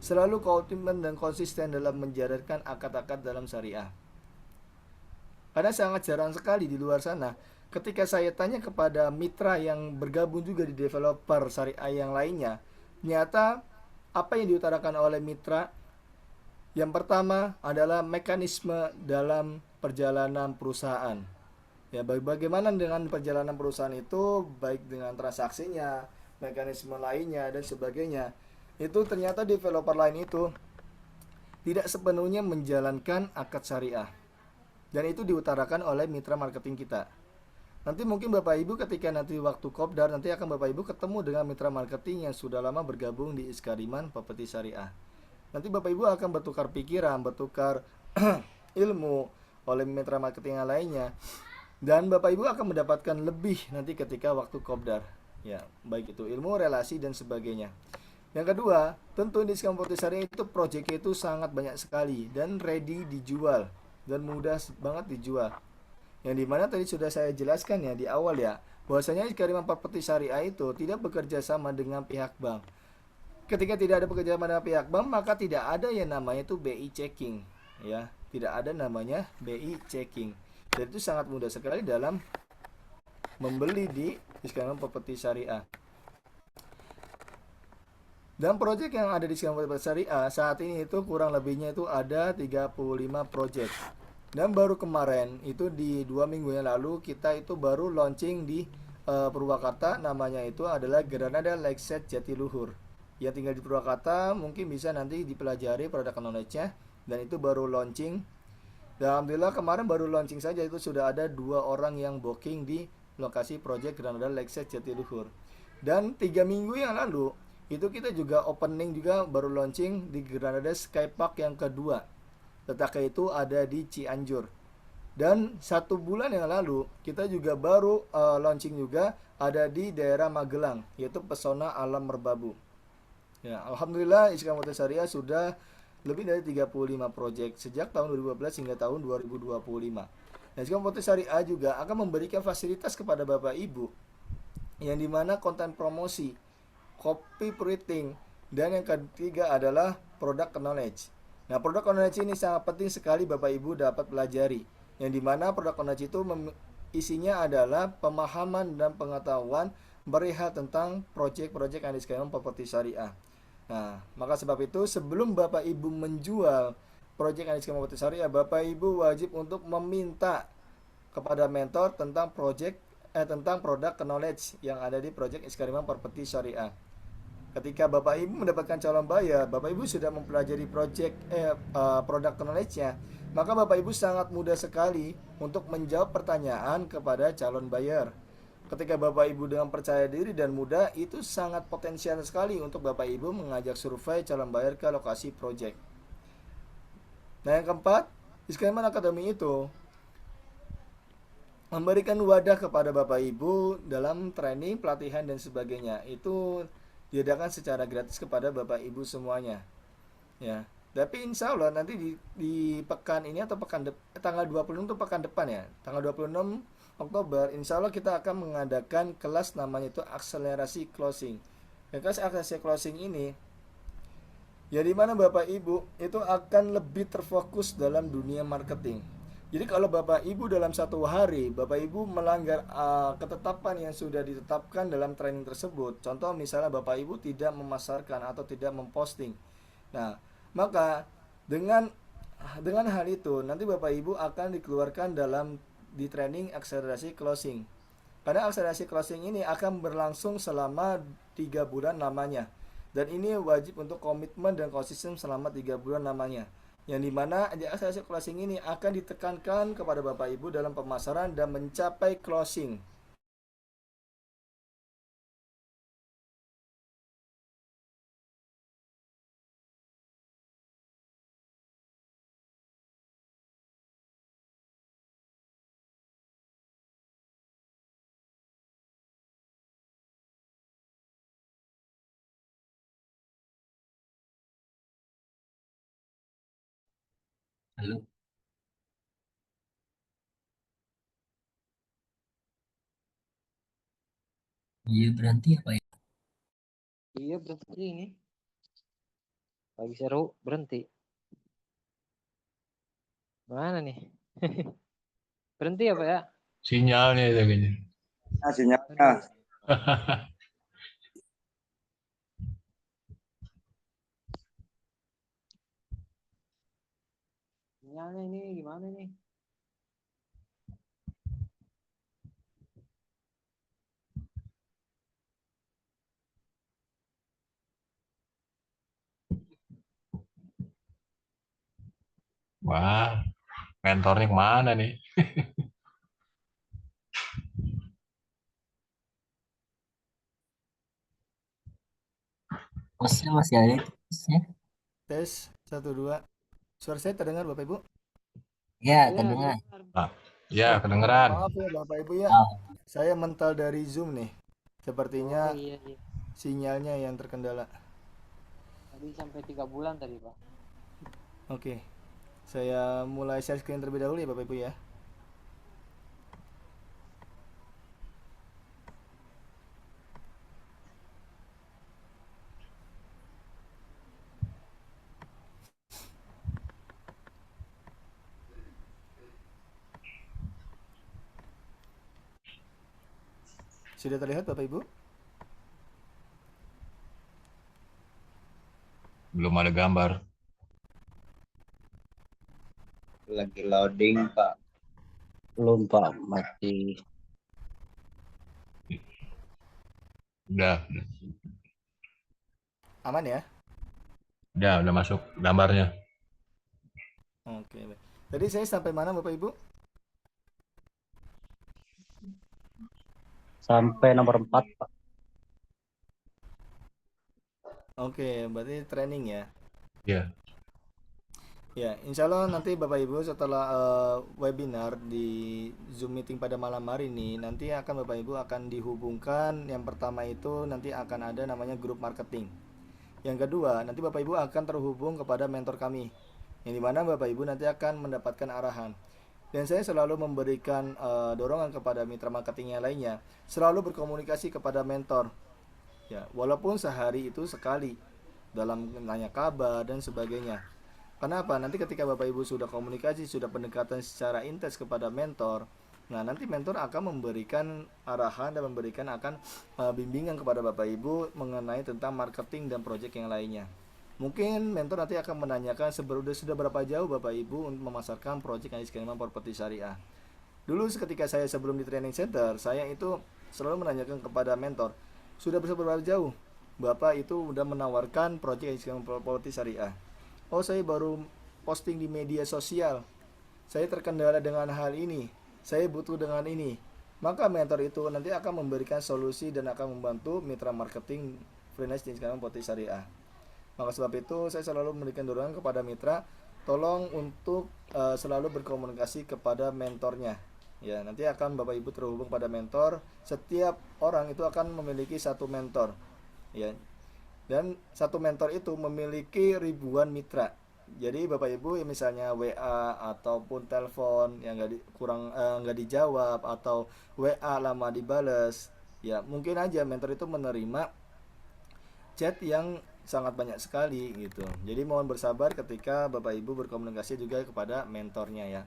selalu komitmen dan konsisten dalam menjalankan akad-akad dalam syariah. Karena sangat jarang sekali di luar sana ketika saya tanya kepada mitra yang bergabung juga di developer syariah yang lainnya, ternyata apa yang diutarakan oleh mitra yang pertama adalah mekanisme dalam perjalanan perusahaan. Ya, bagaimana dengan perjalanan perusahaan itu, baik dengan transaksinya, mekanisme lainnya dan sebagainya. Itu ternyata developer lain itu tidak sepenuhnya menjalankan akad syariah. Dan itu diutarakan oleh mitra marketing kita. Nanti mungkin Bapak Ibu ketika nanti waktu kopdar, nanti akan Bapak Ibu ketemu dengan mitra marketing yang sudah lama bergabung di Iskariman Properti Syariah. Nanti Bapak Ibu akan bertukar pikiran, bertukar ilmu oleh mitra marketing yang lainnya. Dan Bapak Ibu akan mendapatkan lebih nanti ketika waktu kopdar. Ya, baik itu ilmu, relasi, dan sebagainya. Yang kedua, tentu di Iskariman Properti Syariah itu proyeknya itu sangat banyak sekali dan ready dijual dan mudah banget dijual. Yang dimana tadi sudah saya jelaskan ya di awal ya, bahwasanya Iskariman Properti Syariah itu tidak bekerja sama dengan pihak bank. Ketika tidak ada bekerja sama dengan pihak bank, maka tidak ada yang namanya itu BI checking ya, tidak ada namanya BI checking. Dan itu sangat mudah sekali dalam membeli di Iskariman Properti Syariah. Dan proyek yang ada di Iskariman Properti Syariah saat ini itu kurang lebihnya itu ada 35 proyek. Dan baru kemarin itu di 2 minggu yang lalu kita itu baru launching di Purwakarta, namanya itu adalah Granada Lakeside Jatiluhur. Yang tinggal di Purwakarta mungkin bisa nanti dipelajari produk knowledge-nya, dan itu baru launching. Dan alhamdulillah kemarin baru launching saja itu sudah ada 2 orang yang booking di lokasi project Granada Lakeside Jatiluhur. Dan 3 minggu yang lalu itu kita juga opening juga baru launching di Granada Skypark yang kedua. Letaknya itu ada di Cianjur. Dan 1 bulan yang lalu kita juga baru launching juga ada di daerah Magelang, yaitu Pesona Alam Merbabu. Ya, alhamdulillah Iskariman Properti Syariah sudah lebih dari 35 proyek sejak tahun 2012 hingga tahun 2025. Nah, Iskariman Properti Syariah juga akan memberikan fasilitas kepada Bapak Ibu yang dimana konten promosi, copywriting, dan yang ketiga adalah product knowledge. Nah, produk knowledge ini sangat penting sekali Bapak Ibu dapat pelajari. Yang dimana produk knowledge itu isinya adalah pemahaman dan pengetahuan perihal tentang proyek-proyek yang Iskariman Properti Syariah. Nah, maka sebab itu sebelum Bapak Ibu menjual proyek yang Iskariman Properti Syariah, Bapak Ibu wajib untuk meminta kepada mentor tentang tentang produk knowledge yang ada di proyek Iskariman Properti Syariah. Ketika Bapak Ibu mendapatkan calon buyer, Bapak Ibu sudah mempelajari produk knowledge-nya, maka Bapak Ibu sangat mudah sekali untuk menjawab pertanyaan kepada calon buyer. Ketika Bapak Ibu dengan percaya diri dan mudah, itu sangat potensial sekali untuk Bapak Ibu mengajak survei calon buyer ke lokasi project. Nah, yang keempat, Iskariman Academy itu memberikan wadah kepada Bapak Ibu dalam training, pelatihan, dan sebagainya. Itu diadakan secara gratis kepada Bapak Ibu semuanya. Ya. Tapi insya Allah nanti di pekan ini atau tanggal 26 itu pekan depan ya. Tanggal 26 Oktober insya Allah kita akan mengadakan kelas namanya itu akselerasi closing. Kelas akselerasi closing ini Ya di mana Bapak Ibu itu akan lebih terfokus dalam dunia marketing. Jadi kalau Bapak Ibu dalam satu hari Bapak Ibu melanggar ketetapan yang sudah ditetapkan dalam training tersebut. Contoh misalnya Bapak Ibu tidak memasarkan atau tidak memposting. Nah, maka dengan dengan hal itu nanti Bapak Ibu akan dikeluarkan dalam di training akselerasi closing. Karena akselerasi closing ini akan berlangsung selama 3 bulan lamanya. Dan ini wajib untuk komitmen dan konsisten selama 3 bulan lamanya. Yang dimana di akselerasi closing ini akan ditekankan kepada Bapak Ibu dalam pemasaran dan mencapai closing. Halo, iya berhenti apa ya? Iya berhenti ini. Lagi seru berhenti. Mana nih? Berhenti apa ya? Sinyalnya itu kayaknya. Sinyalnya. Aduh. Sinyalnya ini gimana nih? Wah, mentornya kemana nih? Hostnya masih ada itu hostnya? Tes 1 2. Suara saya terdengar Bapak Ibu? Ya, Iya, terdengar. Ah, ya, Oh, kedengeran. maaf ya Bapak Ibu ya. Oh, Saya mental dari Zoom nih. Sepertinya Oh iya iya. sinyalnya yang terkendala. Tadi sampai 3 bulan tadi Pak. Oke. Saya mulai share screen terlebih dahulu ya Bapak Ibu ya. Sudah terlihat Bapak Ibu? Belum ada gambar. Lagi loading, Pak. Belum, Pak. Masih. Udah, Aman ya? udah masuk gambarnya. Oke, baik. Tadi saya sampai mana Bapak Ibu? Sampai nomor 4, Pak. Oke, berarti training ya. Ya, Ya, insya Allah nanti Bapak Ibu setelah webinar di Zoom meeting pada malam hari ini, nanti akan Bapak Ibu akan dihubungkan. Yang pertama itu nanti akan ada namanya grup marketing. Yang kedua, nanti Bapak Ibu akan terhubung kepada mentor kami. Yang dimana Bapak Ibu nanti akan mendapatkan arahan. Dan saya selalu memberikan dorongan kepada mitra marketing yang lainnya, selalu berkomunikasi kepada mentor. Ya, walaupun sehari itu sekali dalam nanya kabar dan sebagainya. Kenapa? Nanti ketika Bapak Ibu sudah komunikasi, sudah pendekatan secara intens kepada mentor, nah nanti mentor akan memberikan arahan dan memberikan akan bimbingan kepada Bapak Ibu mengenai tentang marketing dan proyek yang lainnya. Mungkin mentor nanti akan menanyakan sudah berapa jauh Bapak Ibu untuk memasarkan proyek yang diskema properti syariah. Dulu ketika saya sebelum di training center, saya itu selalu menanyakan kepada mentor, sudah berapa jauh Bapak itu sudah menawarkan proyek yang diskema properti syariah. Oh, saya baru posting di media sosial. Saya terkendala dengan hal ini. Saya butuh dengan ini. Maka mentor itu nanti akan memberikan solusi dan akan membantu mitra marketing freelance di sekarang properti syariah. Maka sebab itu saya selalu memberikan dorongan kepada mitra, tolong untuk selalu berkomunikasi kepada mentornya. Ya, nanti akan Bapak Ibu terhubung pada mentor. Setiap orang itu akan memiliki satu mentor. Ya, dan satu mentor itu memiliki ribuan mitra. Jadi Bapak Ibu ya misalnya WA ataupun telepon yang nggak dijawab atau WA lama dibales, ya mungkin aja mentor itu menerima chat yang sangat banyak sekali gitu. Jadi mohon bersabar ketika Bapak Ibu berkomunikasi juga kepada mentornya ya.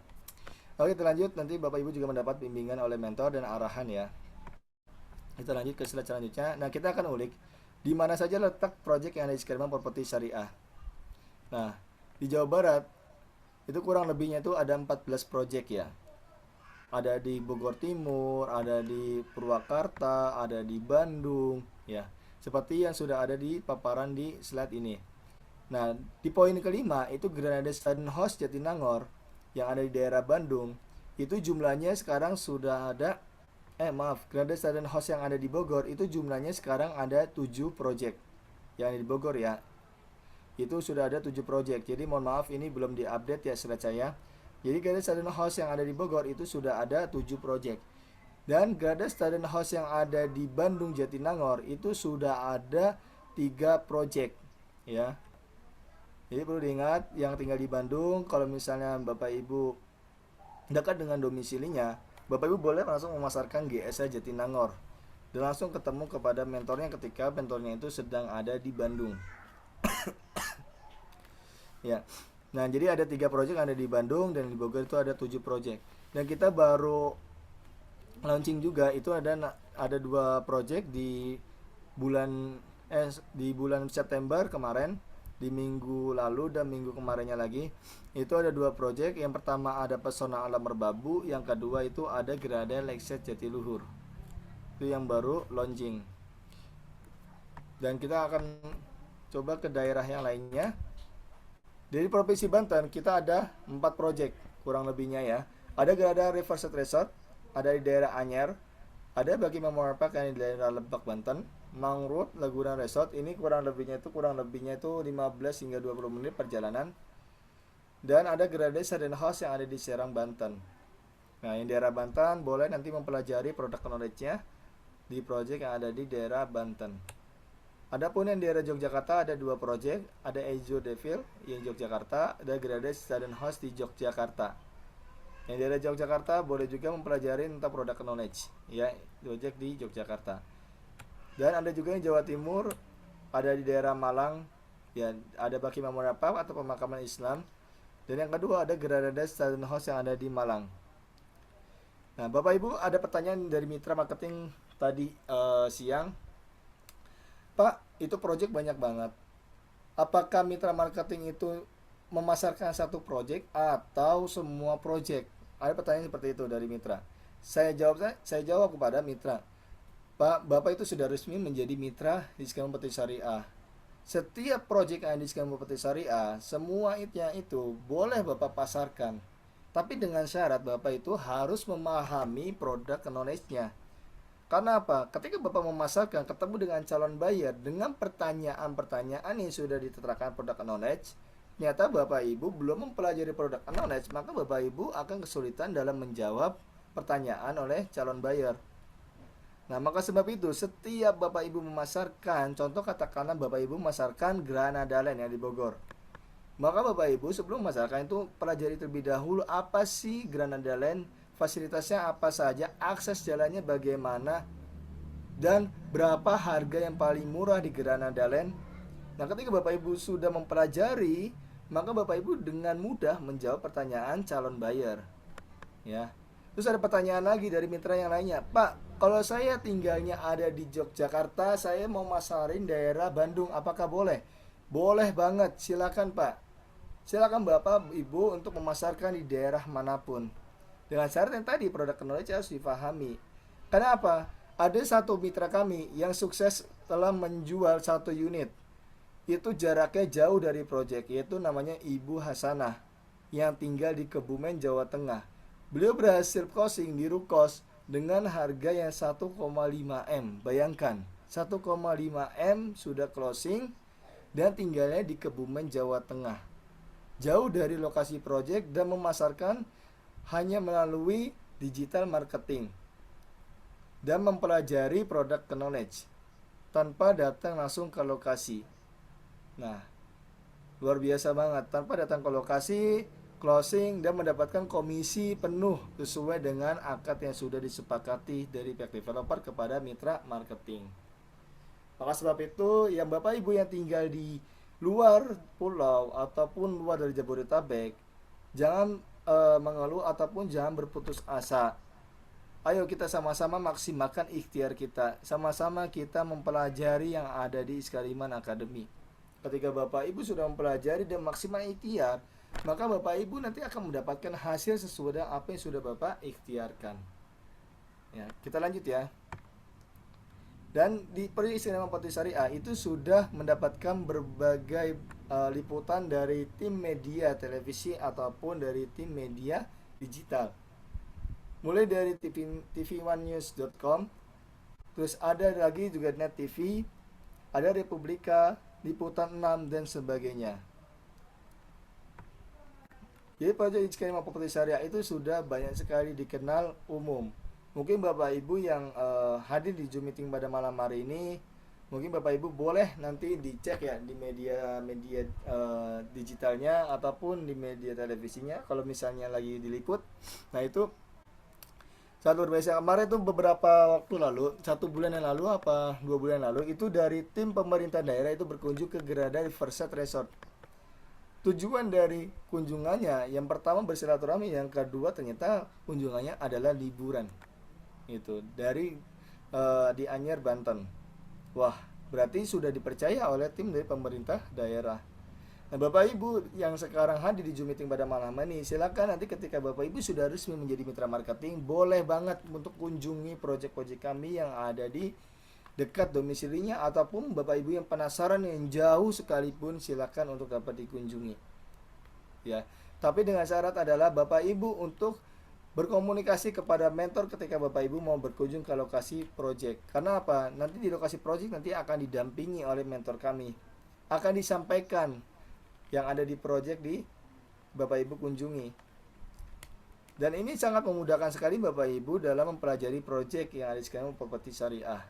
Oke, kita lanjut. Nanti Bapak Ibu juga mendapat bimbingan oleh mentor dan arahan ya. Kita lanjut ke slide selanjutnya. Nah, kita akan ulik di mana saja letak proyek yang ada di skema properti syariah. Nah, di Jawa Barat itu kurang lebihnya itu ada 14 proyek ya. Ada di Bogor Timur, ada di Purwakarta, ada di Bandung ya. Seperti yang sudah ada di paparan di slide ini. Nah, di poin kelima itu Granada Student House Jatinangor yang ada di daerah Bandung. Itu jumlahnya sekarang sudah ada Granada Student House yang ada di Bogor itu jumlahnya sekarang ada 7 proyek yang ada di Bogor ya. Itu sudah ada 7 proyek. Jadi mohon maaf ini belum diupdate ya slide saya. Jadi Granada Student House yang ada di Bogor itu sudah ada 7 proyek. Dan Granada Student House yang ada di Bandung Jatinangor itu sudah ada 3 proyek ya. Jadi perlu diingat yang tinggal di Bandung, kalau misalnya Bapak Ibu dekat dengan domisilinya, Bapak Ibu boleh langsung memasarkan GSA Jatinangor dan langsung ketemu kepada mentornya ketika mentornya itu sedang ada di Bandung. Ya. Nah, jadi ada 3 proyek yang ada di Bandung dan di Bogor itu ada 7 proyek. Dan kita baru launching juga itu ada 2 proyek di bulan September kemarin, di minggu lalu dan minggu kemarinnya lagi. Itu ada 2 proyek. Yang pertama ada Pesona Alam Merbabu, yang kedua itu ada Granada Lakeside Jatiluhur. Itu yang baru launching. Dan kita akan coba ke daerah yang lainnya. Dari Provinsi Banten kita ada 4 proyek kurang lebihnya ya. Ada Granada Riverside Resort, ada di daerah Anyer, ada Baki Memorial Park yang di daerah Lebak Banten, Mangrove Laguna Resort ini kurang lebihnya itu 15 hingga 20 menit perjalanan. Dan ada Granada Student House yang ada di Serang Banten. Nah, yang daerah Banten boleh nanti mempelajari produk knowledge-nya di proyek yang ada di daerah Banten. Adapun yang di daerah Yogyakarta ada 2 proyek, ada Ejo Devil yang Yogyakarta, ada Granada Student House di Yogyakarta. Yang di daerah Yogyakarta boleh juga mempelajari tentang produk knowledge ya, proyek di Yogyakarta. Dan ada juga yang Jawa Timur, ada di daerah Malang ya, ada Baki Memorial Park atau pemakaman Islam. Dan yang kedua ada Granada Student House yang ada di Malang. Nah, Bapak Ibu ada pertanyaan dari mitra marketing tadi siang. Pak, itu proyek banyak banget. Apakah mitra marketing itu memasarkan satu proyek atau semua proyek? Ada pertanyaan seperti itu dari mitra. Saya jawab kepada mitra, Pak, Bapak itu sudah resmi menjadi mitra di skema properti syariah. Setiap proyek yang di skema properti syariah, semua itu boleh Bapak pasarkan. Tapi dengan syarat Bapak itu harus memahami produk knowledge-nya. Karena apa? Ketika Bapak memasarkan, ketemu dengan calon buyer dengan pertanyaan-pertanyaan yang sudah diterapkan produk knowledge, ternyata Bapak Ibu belum mempelajari produk knowledge, maka Bapak Ibu akan kesulitan dalam menjawab pertanyaan oleh calon buyer. Nah, maka sebab itu setiap Bapak Ibu memasarkan, contoh katakanlah Bapak Ibu memasarkan Granada Land yang di Bogor, maka Bapak Ibu sebelum memasarkan itu pelajari terlebih dahulu apa sih Granada Land, fasilitasnya apa saja, akses jalannya bagaimana, dan berapa harga yang paling murah di Granada Land. Nah, ketika Bapak Ibu sudah mempelajari, maka Bapak Ibu dengan mudah menjawab pertanyaan calon buyer ya. Terus ada pertanyaan lagi dari mitra yang lainnya, Pak, kalau saya tinggalnya ada di Yogyakarta, saya mau masarin daerah Bandung, apakah boleh? Boleh banget, silakan Pak. Silakan Bapak Ibu untuk memasarkan di daerah manapun. Dengan syarat yang tadi, produk knowledge harus difahami. Kenapa? Ada satu mitra kami yang sukses telah menjual 1 unit. Itu jaraknya jauh dari proyek, yaitu namanya Ibu Hasanah yang tinggal di Kebumen, Jawa Tengah. Beliau berhasil closing di Rukos dengan harga yang 1,5 M. Bayangkan, 1,5 M sudah closing dan tinggalnya di Kebumen, Jawa Tengah. Jauh dari lokasi proyek dan memasarkan hanya melalui digital marketing dan mempelajari produk knowledge tanpa datang langsung ke lokasi. Nah, luar biasa banget, tanpa datang ke lokasi, closing dan mendapatkan komisi penuh sesuai dengan akad yang sudah disepakati dari pihak developer kepada mitra marketing. Maka sebab itu yang Bapak Ibu yang tinggal di luar pulau ataupun luar dari Jabodetabek, jangan mengeluh ataupun jangan berputus asa. Ayo kita sama-sama maksimalkan ikhtiar kita. Sama-sama kita mempelajari yang ada di Iskaliman Academy. Ketika Bapak Ibu sudah mempelajari dan maksimal ikhtiar, maka Bapak Ibu nanti akan mendapatkan hasil sesuai dengan apa yang sudah Bapak ikhtiarkan. Ya, kita lanjut ya. Dan di Proyek Iskaliman Potensi Syariah itu sudah mendapatkan berbagai liputan dari tim media televisi ataupun dari tim media digital. Mulai dari tv1news.com, terus ada lagi juga Net TV, ada Republika, Liputan 6 dan sebagainya. Jadi Proyek Iskaliman Potensi Syariah itu sudah banyak sekali dikenal umum. Mungkin Bapak Ibu yang hadir di Zoom meeting pada malam hari ini, mungkin Bapak Ibu boleh nanti dicek ya di media digitalnya ataupun di media televisinya kalau misalnya lagi diliput. Nah itu sangat luar biasa. Kemarin itu beberapa waktu lalu, 1 bulan yang lalu apa 2 bulan yang lalu, itu dari tim pemerintah daerah itu berkunjung ke Gerada Riverside Resort. Tujuan dari kunjungannya yang pertama bersilaturahmi, yang kedua ternyata kunjungannya adalah liburan. Itu dari di Anyer, Banten. Wah, berarti sudah dipercaya oleh tim dari pemerintah daerah. Nah, Bapak Ibu yang sekarang hadir di Zoom meeting pada malam ini, silakan nanti ketika Bapak Ibu sudah resmi menjadi mitra marketing, boleh banget untuk kunjungi proyek-proyek kami yang ada di dekat domisilinya, ataupun Bapak Ibu yang penasaran yang jauh sekalipun silakan untuk dapat dikunjungi. Ya, tapi dengan syarat adalah Bapak Ibu untuk berkomunikasi kepada mentor ketika Bapak Ibu mau berkunjung ke lokasi proyek. Karena apa? Nanti di lokasi proyek nanti akan didampingi oleh mentor kami. Akan disampaikan yang ada di proyek di Bapak Ibu kunjungi. Dan ini sangat memudahkan sekali Bapak Ibu dalam mempelajari proyek yang ada di Iskaliman Properti Syariah.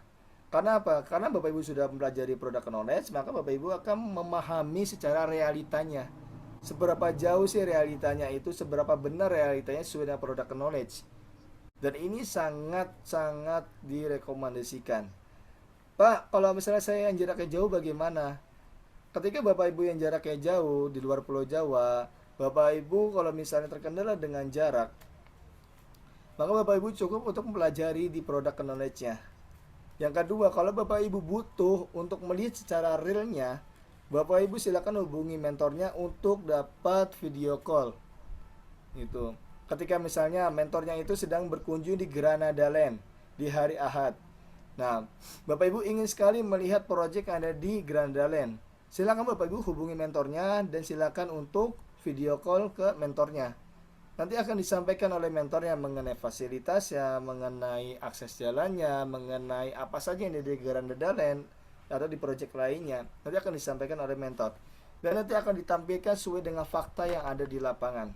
Karena apa? Karena Bapak Ibu sudah mempelajari product knowledge, maka Bapak Ibu akan memahami secara realitanya. Seberapa jauh sih realitanya itu, seberapa benar realitanya sesuai dengan product knowledge. Dan ini sangat-sangat direkomendasikan. Pak, kalau misalnya saya yang jaraknya jauh bagaimana? Ketika Bapak Ibu yang jaraknya jauh di luar Pulau Jawa, Bapak Ibu kalau misalnya terkendala dengan jarak, maka Bapak Ibu cukup untuk mempelajari di produk knowledge-nya. Yang kedua, kalau Bapak Ibu butuh untuk melihat secara realnya, Bapak Ibu silakan hubungi mentornya untuk dapat video call. Itu. Ketika misalnya mentornya itu sedang berkunjung di Granada Land di hari Ahad. Nah, Bapak Ibu ingin sekali melihat proyek yang ada di Granada Land. Silakan Bapak Ibu hubungi mentornya dan silakan untuk video call ke mentornya. Nanti akan disampaikan oleh mentornya mengenai fasilitasnya, mengenai akses jalannya, mengenai apa saja yang ada di Granada Land atau di proyek lainnya. Nanti akan disampaikan oleh mentor. Dan nanti akan ditampilkan sesuai dengan fakta yang ada di lapangan.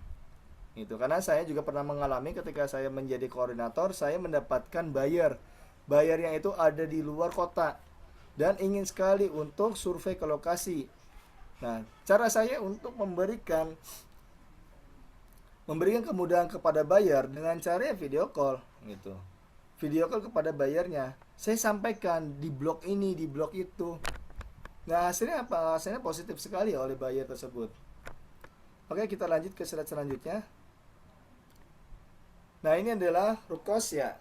Itu karena saya juga pernah mengalami ketika saya menjadi koordinator, saya mendapatkan buyer yang itu ada di luar kota dan ingin sekali untuk survei ke lokasi. Nah, cara saya untuk memberikan kemudahan kepada buyer dengan cara video call gitu. Video call kepada buyernya. Saya sampaikan di blog ini, di blog itu. Nah, hasilnya apa? Hasilnya positif sekali oleh buyer tersebut. Oke, kita lanjut ke slide selanjutnya. Nah, ini adalah Rukos ya.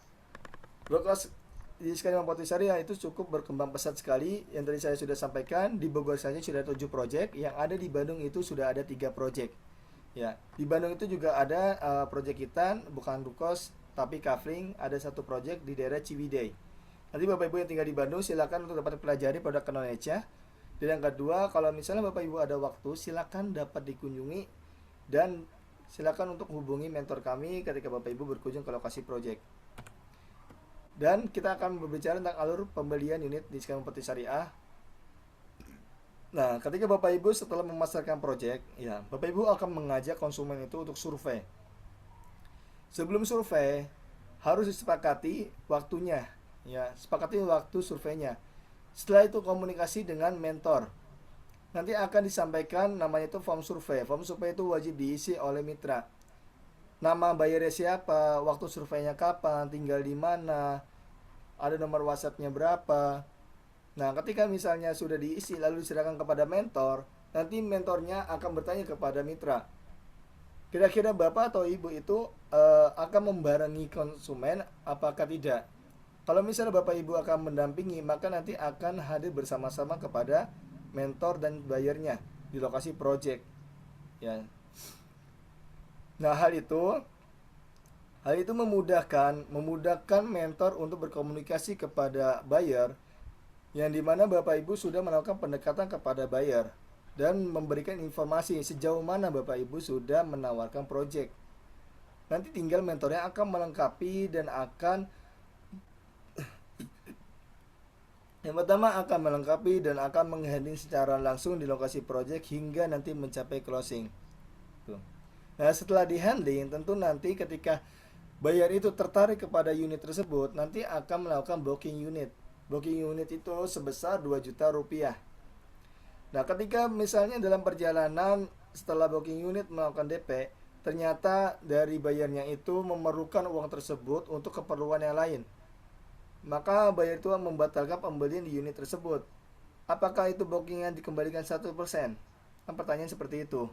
Rukos di Iskaliman Potensi Syariah itu cukup berkembang pesat sekali. Yang tadi saya sudah sampaikan, di Bogor saja sudah 7 proyek, yang ada di Bandung itu sudah ada 3 proyek. Ya, di Bandung itu juga ada proyek kita, bukan Rukos, tapi Kafling, ada 1 proyek di daerah Ciwidey. Nanti Bapak Ibu yang tinggal di Bandung silakan untuk dapat pelajari produk knowledge-nya. Dan yang kedua, kalau misalnya Bapak Ibu ada waktu, silakan dapat dikunjungi dan silakan untuk hubungi mentor kami ketika Bapak Ibu berkunjung ke lokasi proyek. Dan kita akan berbicara tentang alur pembelian unit di Iskaliman Properti Syariah. Nah, ketika Bapak Ibu setelah memasarkan proyek, ya, Bapak Ibu akan mengajak konsumen itu untuk survei. Sebelum survei, harus disepakati waktunya, ya, sepakati waktu surveinya. Setelah itu komunikasi dengan mentor. Nanti akan disampaikan namanya itu form survei. Form survei itu wajib diisi oleh mitra. Nama bayarnya siapa, waktu surveinya kapan, tinggal di mana, ada nomor WhatsApp-nya berapa. Nah, ketika misalnya sudah diisi lalu diserahkan kepada mentor, nanti mentornya akan bertanya kepada mitra, kira-kira bapak atau ibu itu akan membarengi konsumen apakah tidak. Kalau misalnya bapak ibu akan mendampingi, maka nanti akan hadir bersama-sama kepada mentor dan bayarnya di lokasi project, ya. Nah, hal itu memudahkan mentor untuk berkomunikasi kepada buyer, yang dimana bapak ibu sudah melakukan pendekatan kepada buyer dan memberikan informasi sejauh mana bapak ibu sudah menawarkan project. Nanti tinggal mentornya akan melengkapi dan akan yang pertama akan melengkapi dan akan menghandling secara langsung di lokasi project hingga nanti mencapai closing. Tuh. Nah, setelah di handling, tentu nanti ketika buyer itu tertarik kepada unit tersebut, nanti akan melakukan booking unit. Booking unit itu sebesar 2 juta rupiah. Nah, ketika misalnya dalam perjalanan setelah booking unit melakukan DP, ternyata dari bayarnya itu memerlukan uang tersebut untuk keperluan yang lain, maka buyer itu membatalkan pembelian di unit tersebut. Apakah itu bookingan dikembalikan 100%? Kan pertanyaan seperti itu.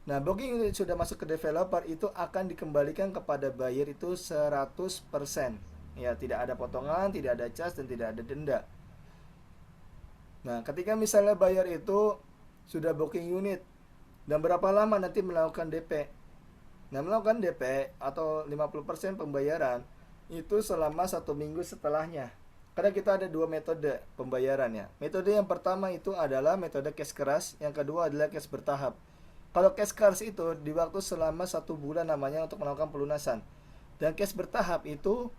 Nah, booking unit sudah masuk ke developer itu akan dikembalikan kepada buyer itu 100%. Ya, tidak ada potongan, tidak ada charge, dan tidak ada denda. Nah, ketika misalnya buyer itu sudah booking unit dan berapa lama nanti melakukan DP. Nah, melakukan DP atau 50% pembayaran itu selama 1 minggu setelahnya. Karena kita ada 2 metode pembayarannya. Metode yang pertama itu adalah metode cash keras, yang kedua adalah cash bertahap. Kalau cash keras itu di waktu selama 1 bulan namanya untuk melakukan pelunasan. Dan cash bertahap itu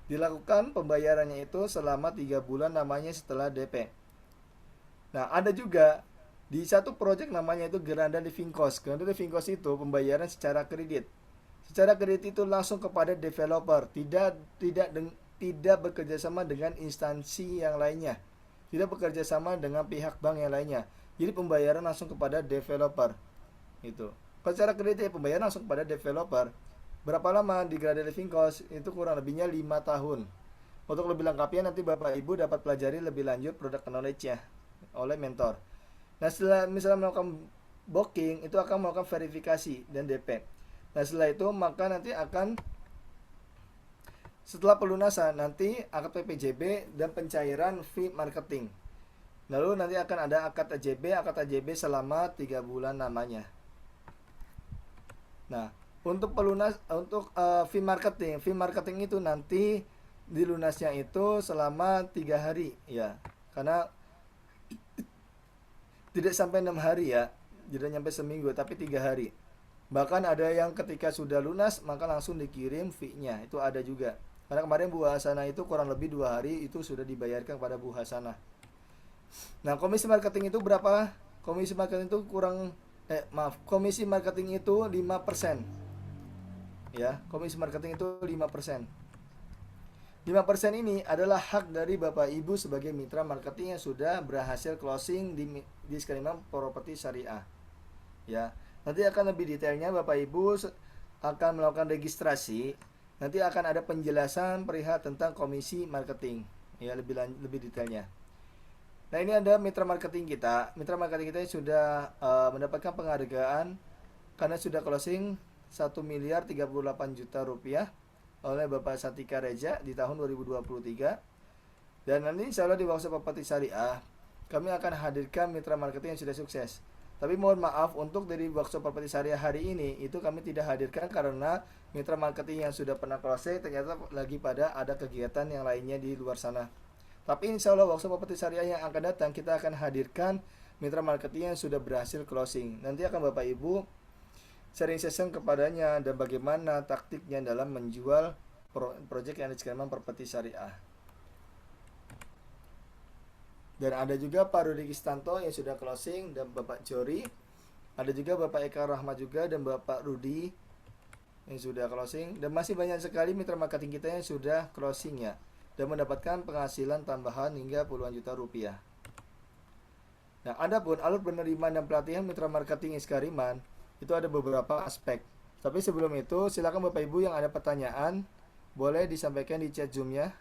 dilakukan pembayarannya itu selama 3 bulan namanya setelah DP. Nah, ada juga di satu project namanya itu Granda Living Cost. Granda Living Cost itu pembayaran secara kredit. Secara kredit itu langsung kepada developer, tidak bekerja sama dengan instansi yang lainnya, tidak bekerja sama dengan pihak bank yang lainnya. Jadi pembayaran langsung kepada developer. Itu. Kalau secara kredit pembayaran langsung kepada developer. Berapa lama di Granda Living Cost? Itu kurang lebihnya 5 tahun. Untuk lebih lengkapnya nanti Bapak Ibu dapat pelajari lebih lanjut product knowledge-nya oleh mentor. Nah, setelah misalnya melakukan booking, itu akan melakukan verifikasi dan DP. Nah, setelah itu maka nanti akan setelah pelunasan nanti akad PPJB dan pencairan fee marketing. Lalu nanti akan ada akad AJB selama 3 bulan namanya. Nah, untuk fee marketing itu nanti dilunasnya itu selama 3 hari ya. Karena tidak sampai 6 hari ya, tidak sampai seminggu tapi 3 hari. Bahkan ada yang ketika sudah lunas maka langsung dikirim fee-nya, itu ada juga. Karena kemarin Bu Hasanah itu kurang lebih 2 hari itu sudah dibayarkan kepada Bu Hasanah. Nah, komisi marketing itu berapa? Komisi marketing itu komisi marketing itu 5%. Ya, komisi marketing itu 5%. 5% ini adalah hak dari Bapak Ibu sebagai mitra marketing yang sudah berhasil closing di Skaniman Properti Syariah. Ya, nanti akan lebih detailnya Bapak Ibu akan melakukan registrasi. Nanti akan ada penjelasan perihal tentang komisi marketing. Ya, lebih detailnya. Nah, ini ada mitra marketing kita. Mitra marketing kita sudah mendapatkan penghargaan karena sudah closing 1 miliar 38 juta rupiah oleh Bapak Satika Reja di tahun 2023. Dan nanti insya Allah di workshop Properti Syariah kami akan hadirkan mitra marketing yang sudah sukses. Tapi mohon maaf untuk dari workshop Properti Syariah hari ini itu kami tidak hadirkan karena mitra marketing yang sudah pernah closing ternyata lagi pada ada kegiatan yang lainnya di luar sana. Tapi insya Allah workshop Properti Syariah yang akan datang kita akan hadirkan mitra marketing yang sudah berhasil closing. Nanti akan Bapak Ibu sharing session kepadanya dan bagaimana taktiknya dalam menjual proyek yang ada di Skaniman Properti Syariah. Dan ada juga Pak Rudi Kistanto yang sudah closing dan Bapak Jori. Ada juga Bapak Eka Rahmat juga dan Bapak Rudi yang sudah closing. Dan masih banyak sekali mitra marketing kita yang sudah closing ya, dan mendapatkan penghasilan tambahan hingga puluhan juta rupiah. Nah, adapun alur penerimaan dan pelatihan mitra marketing Skaniman itu ada beberapa aspek. Tapi sebelum itu silakan Bapak Ibu yang ada pertanyaan boleh disampaikan di chat Zoom-nya.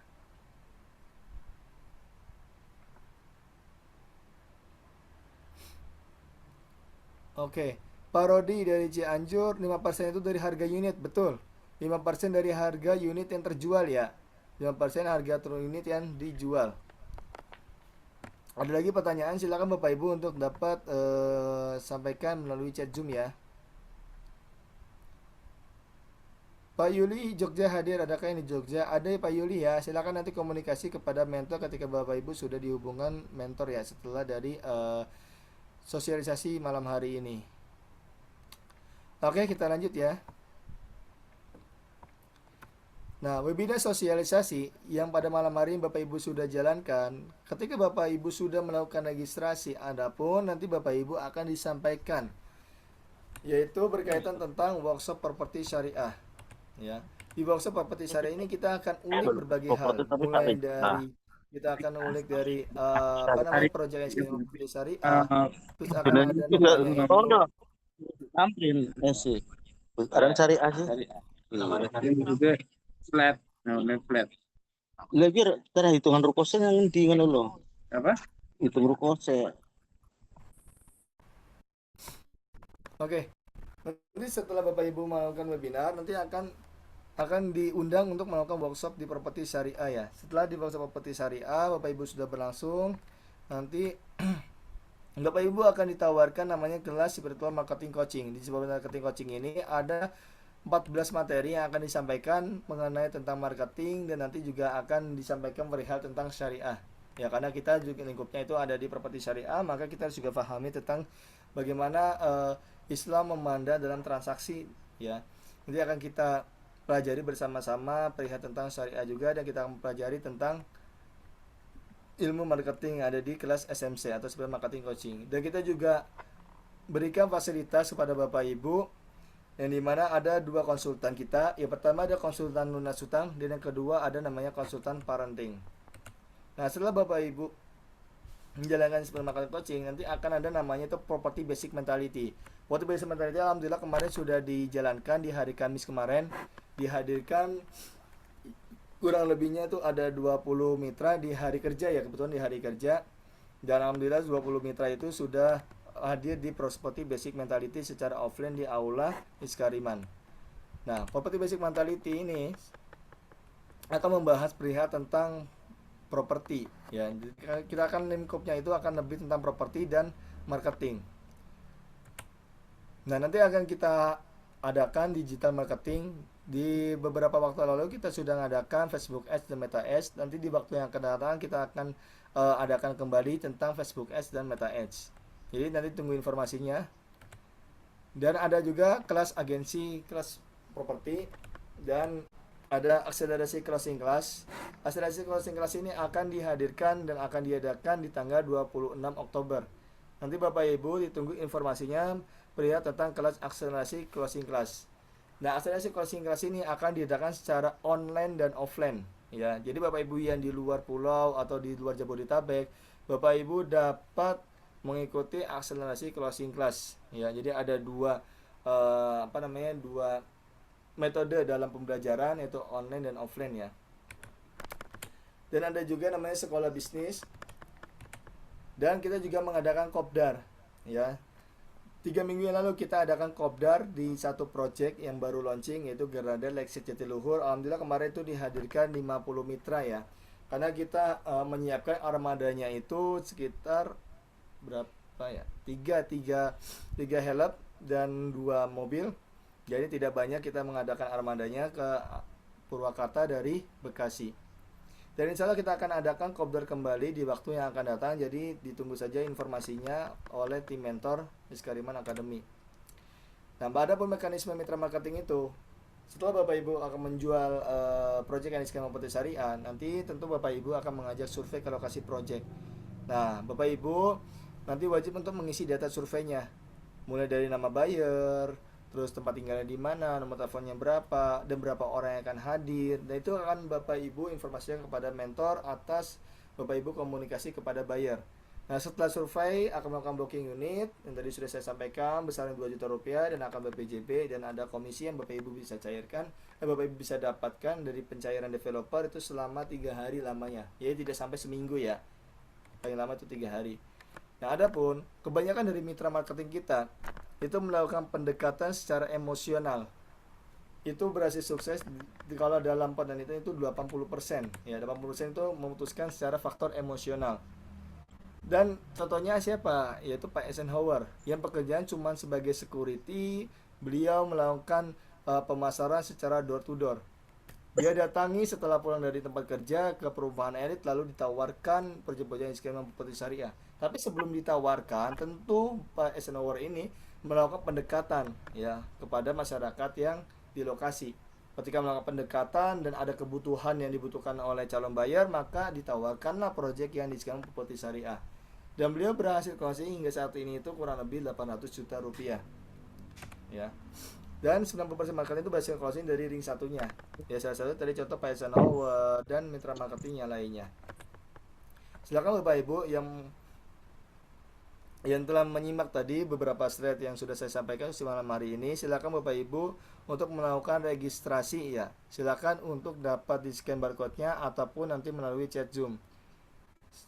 Oke. Pak Rodi dari Cianjur, 5% itu dari harga unit, betul. 5% dari harga unit yang terjual ya. 5% harga unit yang dijual. Ada lagi pertanyaan, silakan Bapak Ibu untuk dapat sampaikan melalui chat Zoom ya. Pak Yuli Jogja hadir, adakah yang di Jogja? Ada ya Pak Yuli ya, silakan nanti komunikasi kepada mentor ketika Bapak Ibu sudah dihubungkan mentor ya setelah dari sosialisasi malam hari ini. Oke, kita lanjut ya. Nah, webinar sosialisasi yang pada malam hari ini Bapak Ibu sudah jalankan, ketika Bapak Ibu sudah melakukan registrasi, adapun nanti Bapak Ibu akan disampaikan, yaitu berkaitan tentang workshop properti syariah. Ya, di workshop properti syariah ini kita akan ulik berbagai hal, mulai dari kita akan ulik dari proyek skema properti syariah, terus akan ada namanya Amrin sih. Ada syariah sih. Juga flat, flat. Lebih karena hitungan rukose yang di ngono lo. Apa? Hitung rukose. Oke. Nanti setelah Bapak Ibu melakukan webinar, nanti akan diundang untuk melakukan workshop di properti syariah ya. Setelah di workshop properti syariah, Bapak Ibu sudah berlangsung, nanti Bapak Ibu akan ditawarkan namanya kelas spiritual marketing coaching. Di spiritual marketing coaching ini ada 14 materi yang akan disampaikan mengenai tentang marketing dan nanti juga akan disampaikan perihal tentang syariah. Ya, karena kita juga lingkupnya itu ada di properti syariah, maka kita harus juga pahami tentang bagaimana Islam memandang dalam transaksi ya. Nanti akan kita pelajari bersama-sama perihal tentang syariah juga, dan kita akan pelajari tentang ilmu marketing yang ada di kelas SMC atau Spiritual Marketing Coaching. Dan kita juga berikan fasilitas kepada Bapak Ibu yang dimana ada dua konsultan kita. Yang pertama ada konsultan lunas hutang, dan yang kedua ada namanya konsultan parenting. Nah, setelah Bapak Ibu menjalankan Spiritual Marketing Coaching, nanti akan ada namanya itu Property Basic Mentality. Property Basic Mentality alhamdulillah kemarin sudah dijalankan di hari Kamis kemarin. Dihadirkan kurang lebihnya itu ada 20 mitra di hari kerja ya, kebetulan di hari kerja. Dan alhamdulillah 20 mitra itu sudah hadir di Property Basic Mentality secara offline di Aula Iskariman. Nah, Property Basic Mentality ini akan membahas perihal tentang properti ya. Kita akan lingkupnya itu akan lebih tentang properti dan marketing. Nah, nanti akan kita adakan digital marketing. Di beberapa waktu lalu kita sudah mengadakan Facebook Ads dan Meta Ads. Nanti di waktu yang akan datang kita akan adakan kembali tentang Facebook Ads dan Meta Ads. Jadi nanti tunggu informasinya. Dan ada juga kelas agensi, kelas properti, dan ada akselerasi closing class. Akselerasi closing class ini akan dihadirkan dan akan diadakan di tanggal 26 Oktober. Nanti Bapak Ibu ditunggu informasinya perihal tentang kelas akselerasi closing class. Nah, akselerasi closing class ini akan diadakan secara online dan offline ya. Jadi Bapak Ibu yang di luar pulau atau di luar Jabodetabek, Bapak Ibu dapat mengikuti akselerasi closing class ya. Jadi ada dua dua metode dalam pembelajaran, yaitu online dan offline ya. Dan ada juga namanya sekolah bisnis. Dan kita juga mengadakan kopdar ya. 3 minggu yang lalu kita adakan kopdar di satu project yang baru launching, yaitu Gerada Lexit Jatiluhur. Alhamdulillah kemarin itu dihadirkan 50 mitra ya. Karena kita menyiapkan armadanya itu sekitar berapa ya? 3 help dan 2 mobil. Jadi tidak banyak kita mengadakan armadanya ke Purwakarta dari Bekasi. Dan insya Allah kita akan adakan kopdar kembali di waktu yang akan datang. Jadi ditunggu saja informasinya oleh tim mentor Iskariman Academy. Nah, ada pun mekanisme mitra marketing itu. Setelah Bapak Ibu akan menjual proyek yang skema properti syariah, nanti tentu Bapak Ibu akan mengajak survei ke lokasi proyek. Nah, Bapak Ibu nanti wajib untuk mengisi data surveinya. Mulai dari nama buyer, terus tempat tinggalnya di mana, nomor teleponnya berapa, dan berapa orang yang akan hadir. Dan itu akan Bapak Ibu informasikan kepada mentor atas Bapak Ibu komunikasi kepada buyer. Nah, setelah survei akan melakukan blocking unit yang tadi sudah saya sampaikan, besarnya 2 juta rupiah dan akan BPJB, dan ada komisi yang Bapak Ibu bisa cairkan, Bapak Ibu bisa dapatkan dari pencairan developer itu selama 3 hari lamanya. Jadi tidak sampai seminggu ya. Paling lama itu 3 hari. Nah, adapun kebanyakan dari mitra marketing kita itu melakukan pendekatan secara emosional. Itu berhasil sukses kalau dalam penelitian itu 80%. Ya, 80% itu memutuskan secara faktor emosional. Dan contohnya siapa? Yaitu Pak Eisenhower yang pekerjaan cuma sebagai security. Beliau melakukan pemasaran secara door to door. Dia datangi setelah pulang dari tempat kerja ke perumahan elit, lalu ditawarkan perjanjian skema properti syariah. Tapi sebelum ditawarkan, tentu Pak Eisenhower ini melakukan pendekatan ya kepada masyarakat yang di lokasi. Ketika melakukan pendekatan dan ada kebutuhan yang dibutuhkan oleh calon bayar, maka ditawarkanlah proyek yang diskema properti syariah. Dan beliau berhasil closing hingga saat ini itu kurang lebih 800 juta rupiah. Ya. Dan 90% marketing itu berhasil closing dari ring satunya. Ya, salah satu tadi contoh Pak Eisenhower dan mitra marketingnya lainnya. Silakan Bapak Ibu yang telah menyimak tadi beberapa slide yang sudah saya sampaikan malam hari ini, silakan Bapak Ibu untuk melakukan registrasi ya. Silakan untuk dapat di scan barcode-nya ataupun nanti melalui chat Zoom.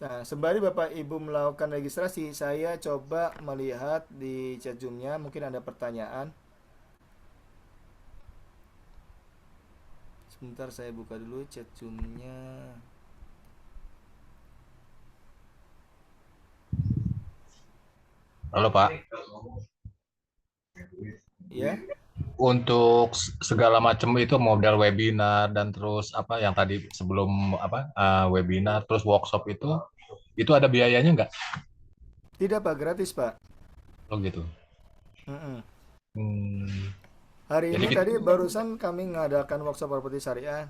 Nah, sembari Bapak Ibu melakukan registrasi, saya coba melihat di chat Zoom-nya, mungkin ada pertanyaan. Sebentar saya buka dulu chat Zoom-nya. Halo Pak. Ya. Untuk segala macam itu model webinar dan terus apa yang tadi sebelum webinar terus workshop itu ada biayanya nggak? Tidak Pak, gratis Pak. Oh gitu. Mm-mm. Hmm, Hari Jadi ini kita- tadi barusan kami mengadakan workshop properti syariah.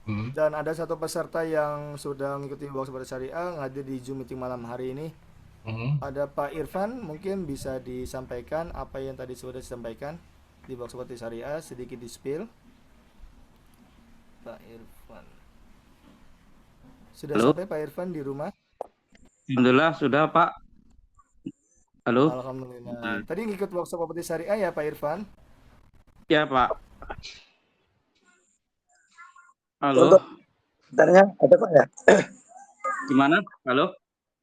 Dan ada satu peserta yang sudah mengikuti workshop properti syariah hadir di Zoom meeting malam hari ini. Ada Pak Irfan, mungkin bisa disampaikan apa yang tadi sudah disampaikan di workshop properti syariah, sedikit di spill. Pak Irfan. Sudah Halo? sampai Pak Irfan di rumah? Alhamdulillah sudah Pak. Halo? Alhamdulillah. Tadi ngikut workshop properti syariah ya Pak Irfan? Ya Pak. Untuk Halo? bentarnya ada Pak ya? Gimana? Halo?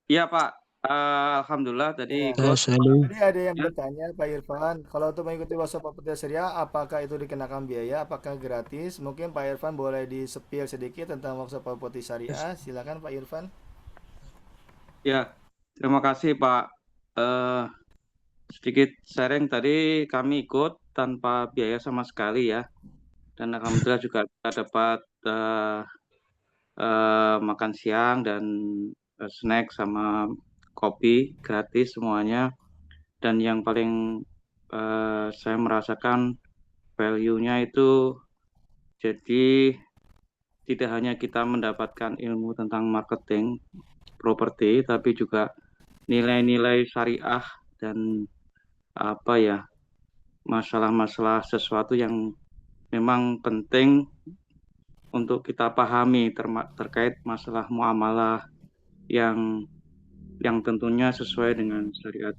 Iya Pak. Alhamdulillah tadi Ya. ikut. Jadi ada yang Ya. bertanya Pak Irfan, kalau untuk mengikuti workshop properti syariah, apakah itu dikenakan biaya? Apakah gratis? Mungkin Pak Irfan boleh di-spill sedikit tentang workshop properti syariah. Silakan Pak Irfan. Ya, terima kasih Pak. Sedikit sharing tadi kami ikut tanpa biaya sama sekali ya. Dan alhamdulillah juga kita dapat makan siang dan snack sama kopi gratis semuanya. Dan yang paling saya merasakan value-nya itu jadi tidak hanya kita mendapatkan ilmu tentang marketing properti, tapi juga nilai-nilai syariah dan apa ya, masalah-masalah sesuatu yang memang penting untuk kita pahami terkait masalah muamalah yang tentunya sesuai dengan syariat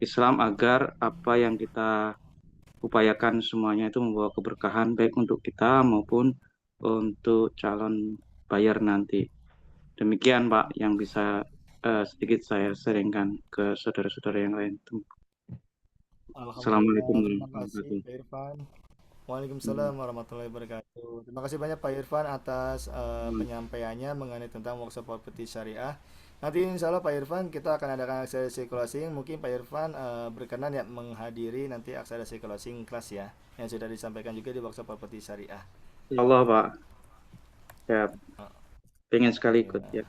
Islam agar apa yang kita upayakan semuanya itu membawa keberkahan baik untuk kita maupun untuk calon bayar nanti. Demikian Pak yang bisa sedikit saya sharingkan ke saudara-saudara yang lain. Assalamualaikum Terima warahmatullahi kasih wabarakatuh. Pak Irfan. Waalaikumsalam warahmatullahi wabarakatuh. Terima kasih banyak Pak Irfan atas penyampaiannya mengenai tentang workshop properti syariah. Nanti insya Allah Pak Irfan kita akan adakan akselerasi closing. Mungkin Pak Irfan berkenan ya menghadiri nanti akselerasi closing kelas ya, yang sudah disampaikan juga di workshop properti syariah. Allah Pak. Ya, pengen sekali ikut ya.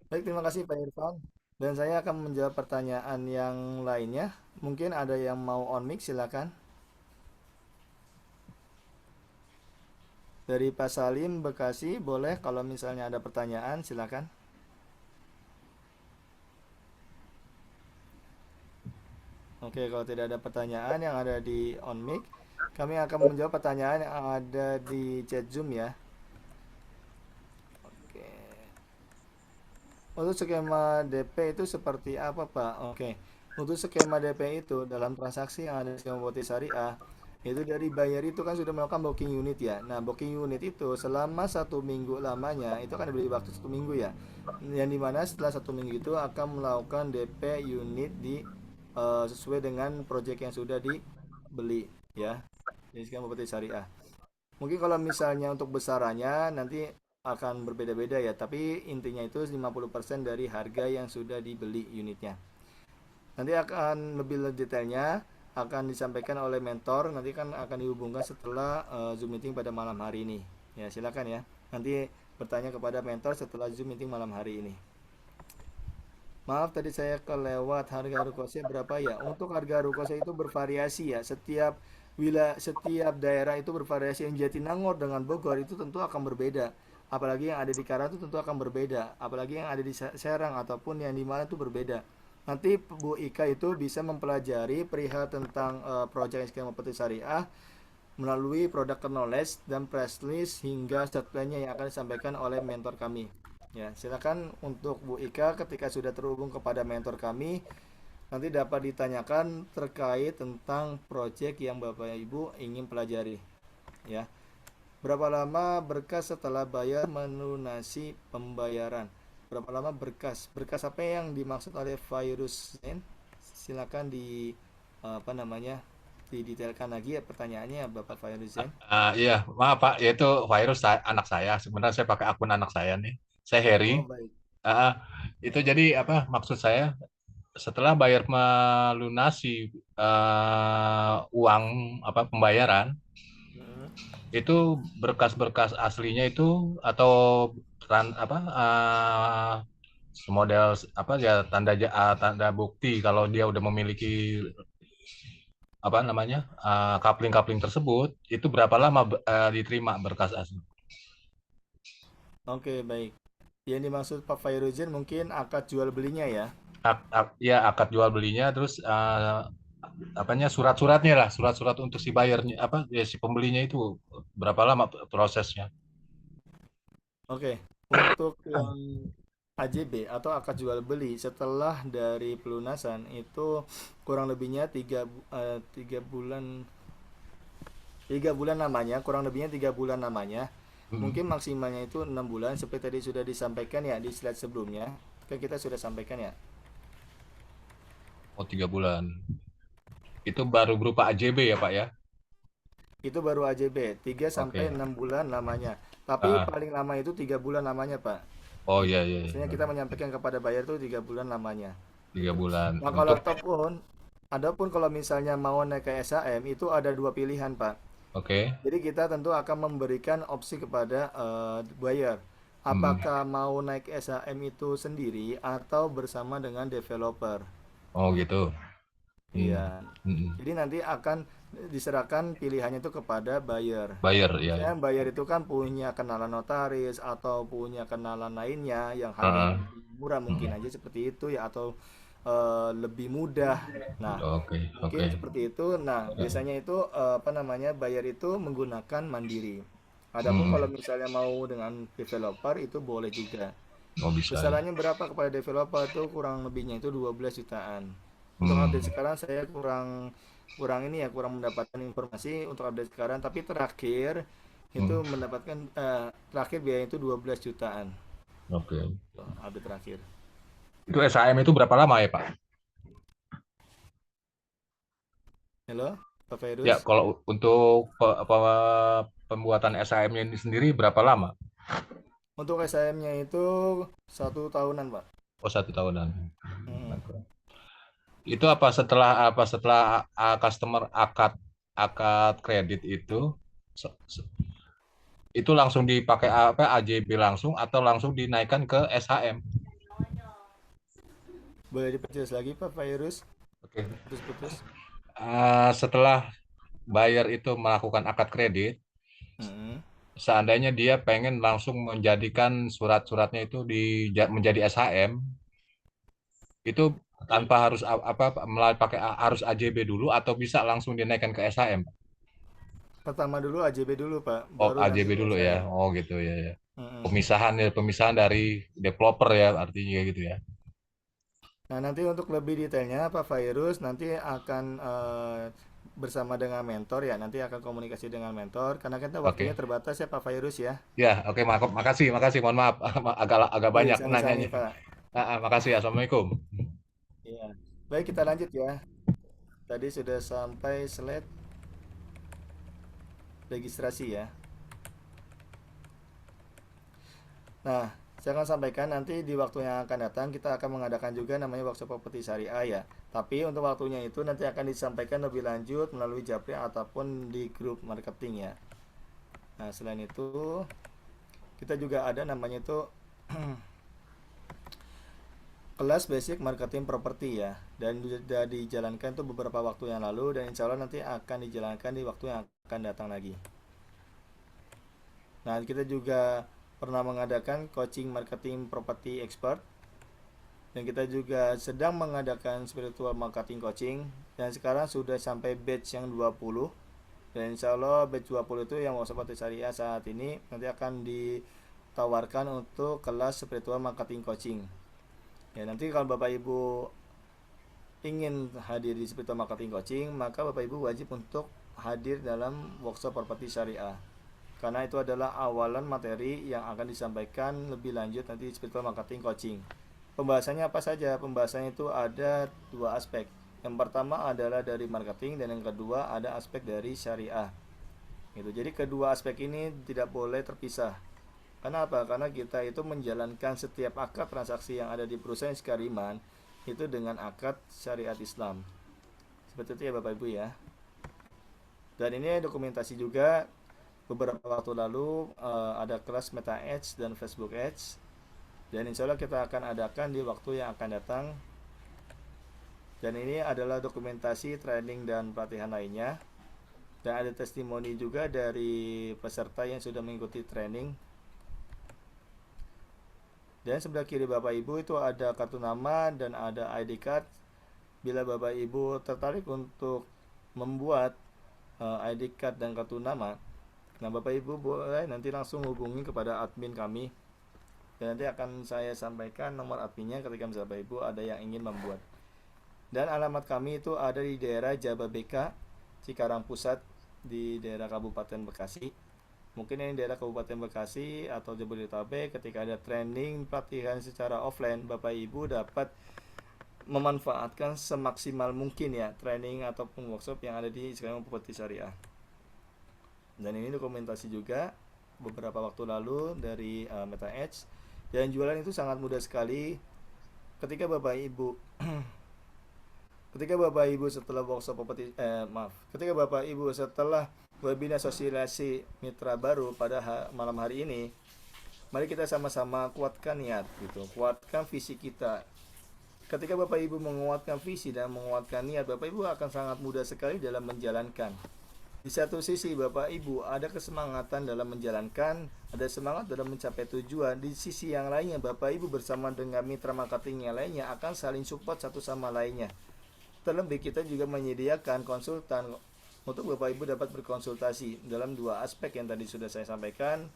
Baik, terima kasih Pak Irfan. Dan saya akan menjawab pertanyaan yang lainnya. Mungkin ada yang mau on mic, silakan. Dari Pak Salim Bekasi, boleh kalau misalnya ada pertanyaan, silakan. Oke, kalau tidak ada pertanyaan yang ada di on mic, kami akan menjawab pertanyaan yang ada di chat Zoom ya. Oke. Untuk skema DP itu seperti apa, Pak? Oke. Untuk skema DP itu dalam transaksi yang ada di skema properti syariah, itu dari bayar itu kan sudah melakukan booking unit ya. Nah, booking unit itu selama 1 minggu lamanya itu akan diberi waktu 1 minggu ya. Yang dimana setelah 1 minggu itu akan melakukan DP unit di sesuai dengan proyek yang sudah dibeli ya. Jadi skema properti syariah. Mungkin kalau misalnya untuk besarannya nanti akan berbeda-beda ya, tapi intinya itu 50% dari harga yang sudah dibeli unitnya. Nanti akan lebih detailnya akan disampaikan oleh mentor, nanti kan akan dihubungkan setelah Zoom meeting pada malam hari ini. Ya, silakan ya. Nanti bertanya kepada mentor setelah Zoom meeting malam hari ini. Maaf tadi saya kelewat harga rukosnya berapa ya. Untuk harga rukosnya itu bervariasi ya. Setiap daerah itu bervariasi. Yang Jatinangor dengan Bogor itu tentu akan berbeda. Apalagi yang ada di Karang itu tentu akan berbeda. Apalagi yang ada di Serang ataupun yang di mana itu berbeda. Nanti Bu Ika itu bisa mempelajari perihal tentang proyek skema properti syariah melalui product knowledge dan press list hingga start plan-nya yang akan disampaikan oleh mentor kami. Ya, silakan untuk Bu Ika ketika sudah terhubung kepada mentor kami nanti dapat ditanyakan terkait tentang proyek yang Bapak Ibu ingin pelajari. Ya. Berapa lama berkas setelah bayar melunasi pembayaran? Berapa lama berkas? Berkas apa yang dimaksud oleh virus Zen? Silakan didetailkan lagi ya pertanyaannya Bapak Virus Zen. Iya, maaf Pak, ya itu virus anak saya. Sebenarnya saya pakai akun anak saya nih. Saya Oh, Harry. baik. Itu jadi apa maksud saya? Setelah bayar melunasi uang apa pembayaran, Mm-mm. itu berkas-berkas aslinya itu atau model apa ya tanda bukti kalau dia udah memiliki apa namanya coupling-coupling tersebut itu berapa lama diterima berkas asli? Oke, baik. Yang dimaksud Pak Fairuzen mungkin akad jual belinya ya. Ya akad jual belinya terus apanya surat-suratnya lah surat-surat untuk si bayarnya apa ya si pembelinya itu berapa lama prosesnya? Oke, untuk yang AJB atau akad jual beli setelah dari pelunasan itu kurang lebihnya 3 bulan namanya, kurang lebihnya 3 bulan namanya. Mungkin maksimalnya itu 6 bulan seperti tadi sudah disampaikan ya di slide sebelumnya. Kan kita sudah sampaikan ya. Oh 3 bulan. Itu baru berupa AJB ya Pak ya? Itu baru AJB 3 sampai Oke. 6 bulan namanya. Tapi Ah, paling lama itu 3 bulan namanya, Pak. oh iya iya Biasanya kita menyampaikan kepada buyer itu 3 bulan lamanya. 3 bulan Nah kalau untuk adapun kalau misalnya mau naik ke SAM itu ada dua pilihan Pak. oke. Jadi kita tentu akan memberikan opsi kepada buyer. Hmm. Apakah mau naik SAM itu sendiri atau bersama dengan developer. Oh gitu. Hmm. Iya. Hmm. Jadi nanti akan diserahkan pilihannya itu kepada buyer. Buyer ya. Misalnya buyer itu kan punya kenalan notaris atau punya kenalan lainnya yang harganya Ah, lebih murah mungkin hmm. aja seperti itu ya atau lebih mudah. Nah, Oke oke. mungkin seperti itu. Nah, biasanya itu buyer itu menggunakan mandiri. Adapun Hmm. kalau misalnya mau dengan developer itu boleh juga. Oh bisa ya. Besarannya berapa kepada developer itu kurang lebihnya itu 12 jutaan. Untuk Hmm. update sekarang saya kurang kurang ini ya kurang mendapatkan informasi untuk update sekarang tapi terakhir itu Hmm. mendapatkan terakhir biaya itu 12 jutaan. Oke. Update terakhir. Itu SAM itu berapa lama ya Pak? Halo, Pak Ya Virus. kalau untuk pembuatan SAM-nya ini sendiri berapa lama? Untuk SIM-nya itu 1 tahunan, Pak. Oh 1 tahunan. Hmm. Itu apa setelah customer akad akad kredit itu se- se- itu langsung dipakai apa AJB langsung atau langsung dinaikkan ke SHM? Boleh diperjelas lagi, Pak Virus? Oke. Putus-putus. Setelah buyer itu melakukan akad kredit, Hmm. seandainya dia pengen langsung menjadikan surat-suratnya itu menjadi SHM, itu tanpa harus pakai harus AJB dulu atau bisa langsung dinaikkan ke SHM? Pertama dulu AJB dulu, Pak. Oh, Baru nanti AJB ke dulu ya. SIM. Oh, gitu ya, ya. Hmm. Pemisahan dari developer ya artinya kayak gitu ya. Nah, nanti untuk lebih detailnya Pak Virus nanti akan bersama dengan mentor ya. Nanti akan komunikasi dengan mentor karena kita waktunya Oke. terbatas ya Pak Virus ya. Ya, oke, makasih, makasih. Mohon maaf, agak Iya, banyak sama-sama nanyanya. Pak. Makasih. Assalamualaikum. Iya. Baik, kita lanjut ya. Tadi sudah sampai slide registrasi ya. Nah, saya akan sampaikan nanti di waktu yang akan datang kita akan mengadakan juga namanya workshop properti syariah ya. Tapi untuk waktunya itu nanti akan disampaikan lebih lanjut melalui Japri ataupun di grup marketing ya. Nah, selain itu kita juga ada namanya itu kelas basic marketing properti ya, dan sudah dijalankan tuh beberapa waktu yang lalu, dan insya Allah nanti akan dijalankan di waktu yang akan datang lagi. Nah, kita juga pernah mengadakan coaching marketing property expert, dan kita juga sedang mengadakan spiritual marketing coaching, dan sekarang sudah sampai batch yang 20, dan insya Allah batch 20 itu yang workshop properti syariah saat ini nanti akan ditawarkan untuk kelas spiritual marketing coaching. Ya, nanti kalau Bapak Ibu ingin hadir di spiritual marketing coaching, maka Bapak Ibu wajib untuk hadir dalam workshop properti syariah. Karena itu adalah awalan materi yang akan disampaikan lebih lanjut nanti di spiritual marketing coaching. Pembahasannya apa saja? Pembahasannya itu ada dua aspek. Yang pertama adalah dari marketing, dan yang kedua ada aspek dari syariah. Gitu. Jadi kedua aspek ini tidak boleh terpisah. Kenapa? Karena kita itu menjalankan setiap akad transaksi yang ada di perusahaan Sekariman itu dengan akad syariat Islam. Seperti itu ya Bapak Ibu ya. Dan ini dokumentasi juga beberapa waktu lalu ada kelas Meta Ads dan Facebook Ads. Dan insya Allah kita akan adakan di waktu yang akan datang. Dan ini adalah dokumentasi training dan pelatihan lainnya. Dan ada testimoni juga dari peserta yang sudah mengikuti training. Dan sebelah kiri Bapak Ibu itu ada kartu nama dan ada ID card. Bila Bapak Ibu tertarik untuk membuat ID card dan kartu nama, nah Bapak Ibu boleh nanti langsung hubungi kepada admin kami. Dan nanti akan saya sampaikan nomor adminnya ketika misalnya Bapak Ibu ada yang ingin membuat. Dan alamat kami itu ada di daerah Jababeka, Cikarang Pusat, di daerah Kabupaten Bekasi. Mungkin ini daerah Kabupaten Bekasi atau Jabodetabek, ketika ada training pelatihan secara offline, Bapak Ibu dapat memanfaatkan semaksimal mungkin ya training ataupun workshop yang ada di Sekariman Properti Syariah. Dan ini dokumentasi juga beberapa waktu lalu dari Meta Ads. Dan jualan itu sangat mudah sekali. Ketika Bapak Ibu setelah workshop properti ketika Bapak Ibu setelah webinar sosialisasi mitra baru pada malam hari ini, mari kita sama-sama kuatkan niat gitu, kuatkan visi kita. Ketika Bapak Ibu menguatkan visi dan menguatkan niat, Bapak Ibu akan sangat mudah sekali dalam menjalankan. Di satu sisi Bapak Ibu ada kesemangatan dalam menjalankan, ada semangat dalam mencapai tujuan. Di sisi yang lainnya Bapak Ibu bersama dengan mitra marketing yang lainnya akan saling support satu sama lainnya. Terlebih kita juga menyediakan konsultan untuk Bapak Ibu dapat berkonsultasi dalam dua aspek yang tadi sudah saya sampaikan.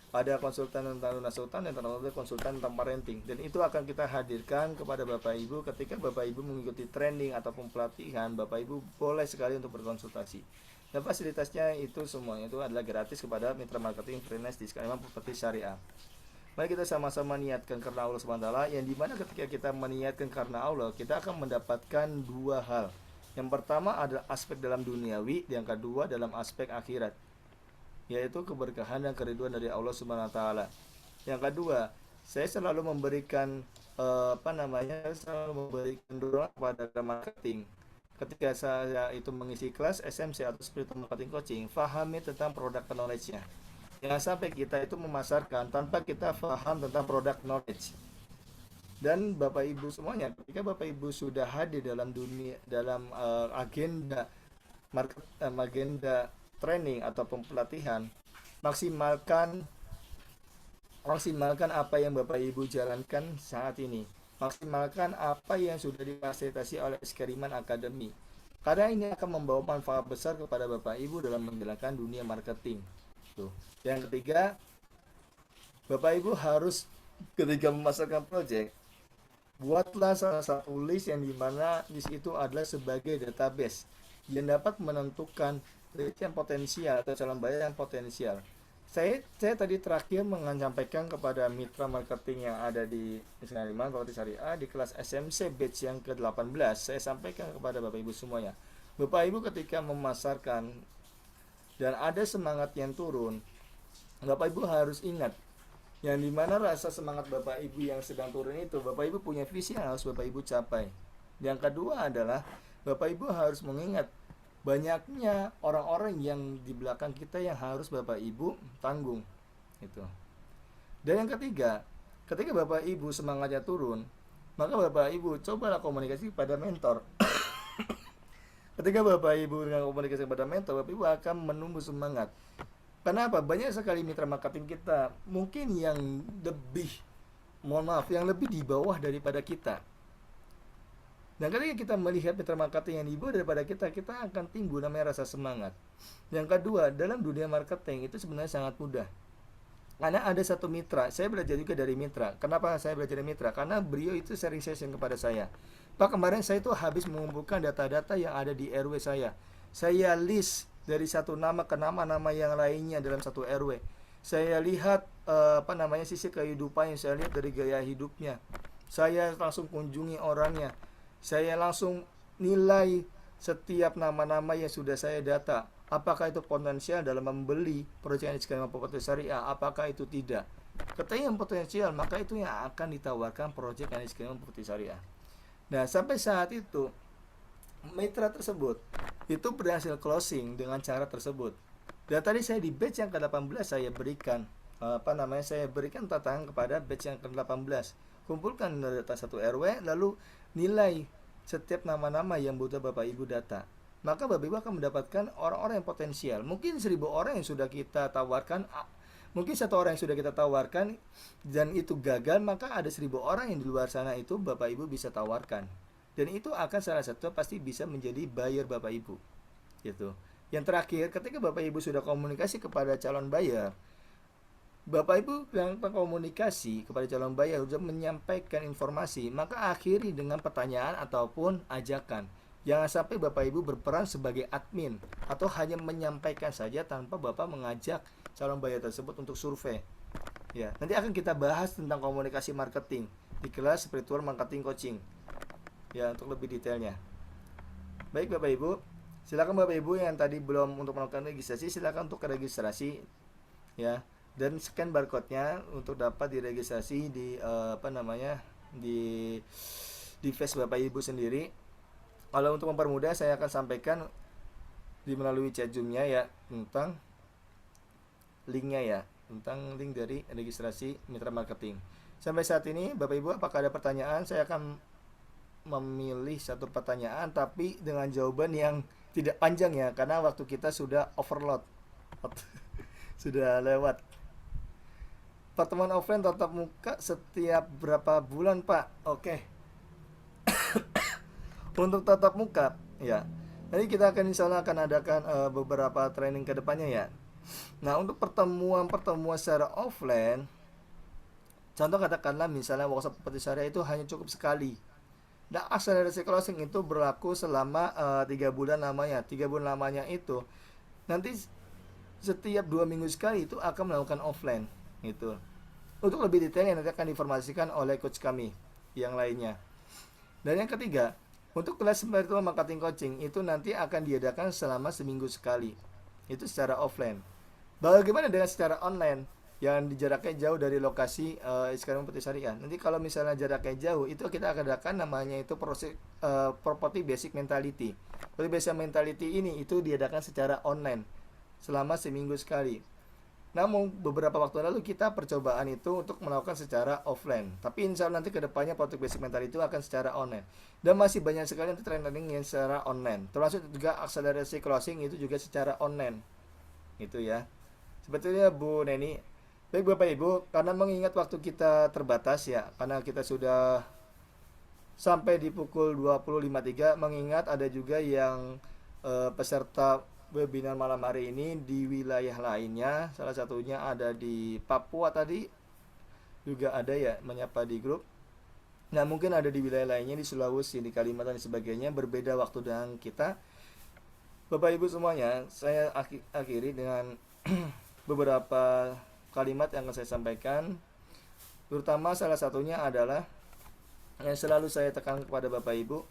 Ada konsultan tentang lunas utang dan konsultan tentang parenting. Dan itu akan kita hadirkan kepada Bapak Ibu ketika Bapak Ibu mengikuti training ataupun pelatihan. Bapak Ibu boleh sekali untuk berkonsultasi. Dan fasilitasnya itu semuanya itu adalah gratis kepada mitra marketing freelance di Sekariman Properti Syariah. Mari kita sama-sama niatkan karena Allah SWT, yang dimana ketika kita meniatkan karena Allah, kita akan mendapatkan dua hal. Yang pertama adalah aspek dalam duniawi, yang kedua dalam aspek akhirat, yaitu keberkahan dan keriduan dari Allah SWT. Yang kedua, saya selalu memberikan selalu memberikan dorongan kepada marketing. Ketika saya itu mengisi kelas SMC atau Spiritual Marketing Coaching, fahami tentang product knowledge-nya. Jangan sampai kita itu memasarkan tanpa kita paham tentang product knowledge. Dan Bapak Ibu semuanya, ketika Bapak Ibu sudah hadir dalam agenda training ataupun pelatihan, maksimalkan apa yang Bapak Ibu jalankan saat ini. Maksimalkan apa yang sudah difasilitasi oleh Sekariman Academy. Karena ini akan membawa manfaat besar kepada Bapak Ibu dalam menjalankan dunia marketing. Tuh. Yang ketiga, Bapak Ibu harus ketika memasarkan proyek, buatlah salah satu list yang dimana list itu adalah sebagai database yang dapat menentukan lead yang potensial atau calon buyer yang potensial. Saya tadi terakhir menyampaikan kepada mitra marketing yang ada di Sekariman Properti Syariah di kelas SMC batch yang ke-18. Saya sampaikan kepada Bapak Ibu semuanya, Bapak Ibu ketika memasarkan dan ada semangat yang turun, Bapak Ibu harus ingat yang dimana rasa semangat Bapak Ibu yang sedang turun itu, Bapak Ibu punya visi yang harus Bapak Ibu capai. Yang kedua adalah Bapak Ibu harus mengingat banyaknya orang-orang yang di belakang kita yang harus Bapak Ibu tanggung itu. Dan yang ketiga, ketika Bapak Ibu semangatnya turun, maka Bapak Ibu cobalah komunikasi pada mentor. Ketika Bapak Ibu dengan komunikasi pada mentor, Bapak Ibu akan menumbuh semangat. Kenapa? Banyak sekali mitra marketing kita mungkin yang lebih, yang lebih di bawah daripada kita. Dan ketika kita melihat mitra marketing yang di bawah daripada kita akan timbul namanya rasa semangat. Yang kedua, dalam dunia marketing itu sebenarnya sangat mudah. Karena ada satu mitra, saya belajar juga dari mitra. Kenapa saya belajar dari mitra? Karena beliau itu sharing session kepada saya. Pak, kemarin saya itu habis mengumpulkan data-data yang ada di RW saya. Saya list dari satu nama ke nama-nama yang lainnya dalam satu RW. Saya lihat sisi kehidupannya, saya lihat dari gaya hidupnya. Saya langsung kunjungi orangnya. Saya langsung nilai setiap nama-nama yang sudah saya data. Apakah itu potensial dalam membeli proyek yang disediakan properti syariah? Apakah itu tidak? Ketika yang potensial, maka itu yang akan ditawarkan proyek yang disediakan properti syariah. Nah, sampai saat itu mitra tersebut itu berhasil closing dengan cara tersebut. Dan tadi saya di batch yang ke-18 saya berikan saya berikan tantangan kepada batch yang ke-18. Kumpulkan data satu RW, lalu nilai setiap nama-nama yang butuh Bapak Ibu data. Maka Bapak Ibu akan mendapatkan orang-orang yang potensial. Mungkin 1000 orang yang sudah kita tawarkan, mungkin 1 orang yang sudah kita tawarkan dan itu gagal, maka ada 1000 orang yang di luar sana itu Bapak Ibu bisa tawarkan. Dan itu akan salah satu pasti bisa menjadi buyer Bapak Ibu. Gitu. Yang terakhir, ketika Bapak Ibu sudah komunikasi kepada calon buyer, Bapak Ibu yang komunikasi kepada calon buyer sudah menyampaikan informasi, maka akhiri dengan pertanyaan ataupun ajakan. Jangan sampai Bapak Ibu berperan sebagai admin atau hanya menyampaikan saja tanpa Bapak mengajak calon buyer tersebut untuk survei. Ya, nanti akan kita bahas tentang komunikasi marketing di kelas Spiritual Marketing Coaching. Ya, untuk lebih detailnya. Baik Bapak Ibu, silakan Bapak Ibu yang tadi belum untuk melakukan registrasi, silakan untuk registrasi ya. Dan scan barcode-nya untuk dapat diregistrasi di di face Bapak Ibu sendiri. Kalau untuk mempermudah, saya akan sampaikan melalui chat Zoom-nya ya tentang linknya ya, tentang link dari registrasi mitra marketing. Sampai saat ini Bapak Ibu apakah ada pertanyaan? Saya akan memilih satu pertanyaan tapi dengan jawaban yang tidak panjang ya, karena waktu kita sudah overload. Sudah lewat. Pertemuan offline tatap muka setiap berapa bulan, Pak? Oke. Untuk tatap muka ya, nanti kita akan insya Allah akan adakan beberapa training ke depannya ya. Nah, untuk pertemuan secara offline, contoh katakanlah misalnya workshop properti syariah itu hanya cukup sekali. Nah, akselerasi closing itu berlaku selama 3 bulan lamanya. 3 bulan lamanya itu nanti setiap 2 minggu sekali itu akan melakukan offline gitu. Untuk lebih detailnya nanti akan diinformasikan oleh coach kami yang lainnya. Dan yang ketiga, untuk kelas Spiritual Marketing Coaching itu nanti akan diadakan selama seminggu sekali. Itu secara offline. Bagaimana dengan secara online yang jaraknya jauh dari lokasi Iskandar Properti Syariah? Nanti kalau misalnya jaraknya jauh, itu kita akan adakan namanya itu proses Property Basic Mentality. Property Basic Mentality ini itu diadakan secara online selama seminggu sekali. Namun beberapa waktu lalu kita percobaan itu untuk melakukan secara offline. Tapi insya Allah nanti kedepannya Property Basic Mentality itu akan secara online. Dan masih banyak sekali nanti training yang secara online. Termasuk juga akselerasi closing itu juga secara online. Itu ya. Sebetulnya Bu Neni. Baik Bapak Ibu, karena mengingat waktu kita terbatas ya, karena kita sudah sampai di pukul 20.53, mengingat ada juga yang peserta webinar malam hari ini di wilayah lainnya, salah satunya ada di Papua tadi juga ada ya menyapa di grup. Nah mungkin ada di wilayah lainnya di Sulawesi, di Kalimantan dan sebagainya, berbeda waktu dengan kita. Bapak Ibu semuanya, saya akhiri dengan beberapa kalimat yang akan saya sampaikan. Terutama salah satunya adalah yang selalu saya tekan kepada Bapak Ibu,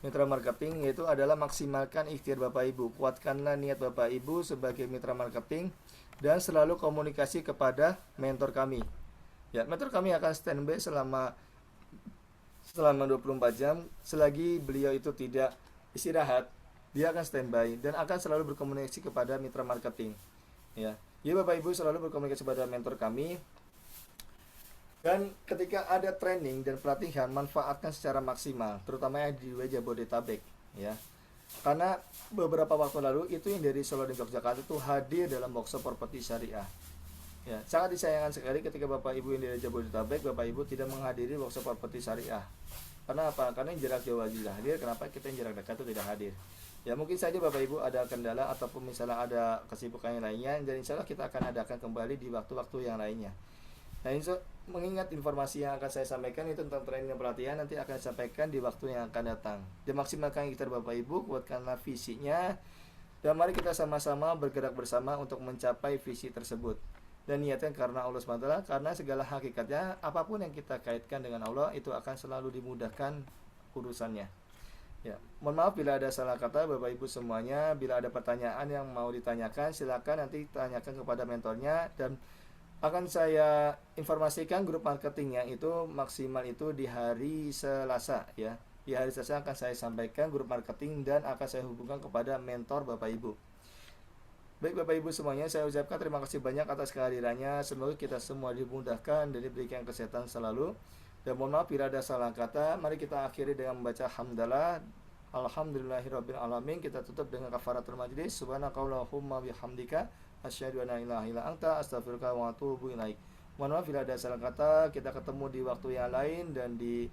Mitra marketing yaitu adalah maksimalkan ikhtiar Bapak Ibu. Kuatkanlah niat Bapak Ibu sebagai mitra marketing dan selalu komunikasi kepada mentor kami. Ya, mentor kami akan standby selama 24 jam selagi beliau itu tidak istirahat. Dia akan standby dan akan selalu berkomunikasi kepada mitra marketing. Ya. Jadi Bapak Ibu selalu berkomunikasi kepada mentor kami. Dan ketika ada training dan pelatihan, manfaatkan secara maksimal, terutama yang di Jabodetabek, ya. Karena beberapa waktu lalu itu yang dari Solo dan Yogyakarta itu hadir dalam workshop properti syariah. Ya, sangat disayangkan sekali ketika Bapak Ibu yang dari Jabodetabek, Bapak Ibu tidak menghadiri workshop properti syariah. Karena apa? Karena yang jarak jauh tidak hadir. Kenapa kita yang jarak dekat itu tidak hadir? Ya mungkin saja Bapak Ibu ada kendala ataupun misalnya ada kesibukan yang lainnya, dan insya Allah kita akan adakan kembali di waktu-waktu yang lainnya. Nah, mengingat informasi yang akan saya sampaikan itu tentang training dan pelatihan nanti akan saya sampaikan di waktu yang akan datang. Dan maksimalkan ikhtiar Bapak Ibu, kuatkanlah visinya, dan mari kita sama-sama bergerak bersama untuk mencapai visi tersebut. Dan niatkan karena Allah SWT, karena segala hakikatnya apapun yang kita kaitkan dengan Allah itu akan selalu dimudahkan urusannya. Ya, mohon maaf bila ada salah kata Bapak Ibu semuanya. Bila ada pertanyaan yang mau ditanyakan, silakan nanti tanyakan kepada mentornya, dan akan saya informasikan grup marketingnya itu maksimal itu di hari Selasa, ya. Di hari Selasa akan saya sampaikan grup marketing dan akan saya hubungkan kepada mentor Bapak Ibu. Baik Bapak Ibu semuanya, saya ucapkan terima kasih banyak atas kehadirannya. Semoga kita semua dimudahkan dan diberikan kesehatan selalu. Dan mohon maaf bila ada salah kata. Mari kita akhiri dengan membaca hamdalah. Alhamdulillahirabbil alamin. Kita tutup dengan kafaratul majlis. Subhanakallahumma bihamdika asyhadu an la ilaha illa anta astaghfiruka wa atubu ilaik. Mohon maaf bila ada salah kata. Kita ketemu di waktu yang lain dan di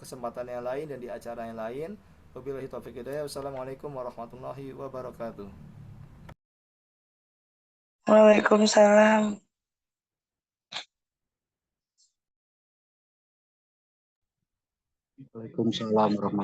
kesempatan yang lain dan di acara yang lain. Wabillahi taufiq hidayah. Wassalamualaikum warahmatullahi wabarakatuh. Waalaikumsalam. Waalaikumsalam warahmatullahi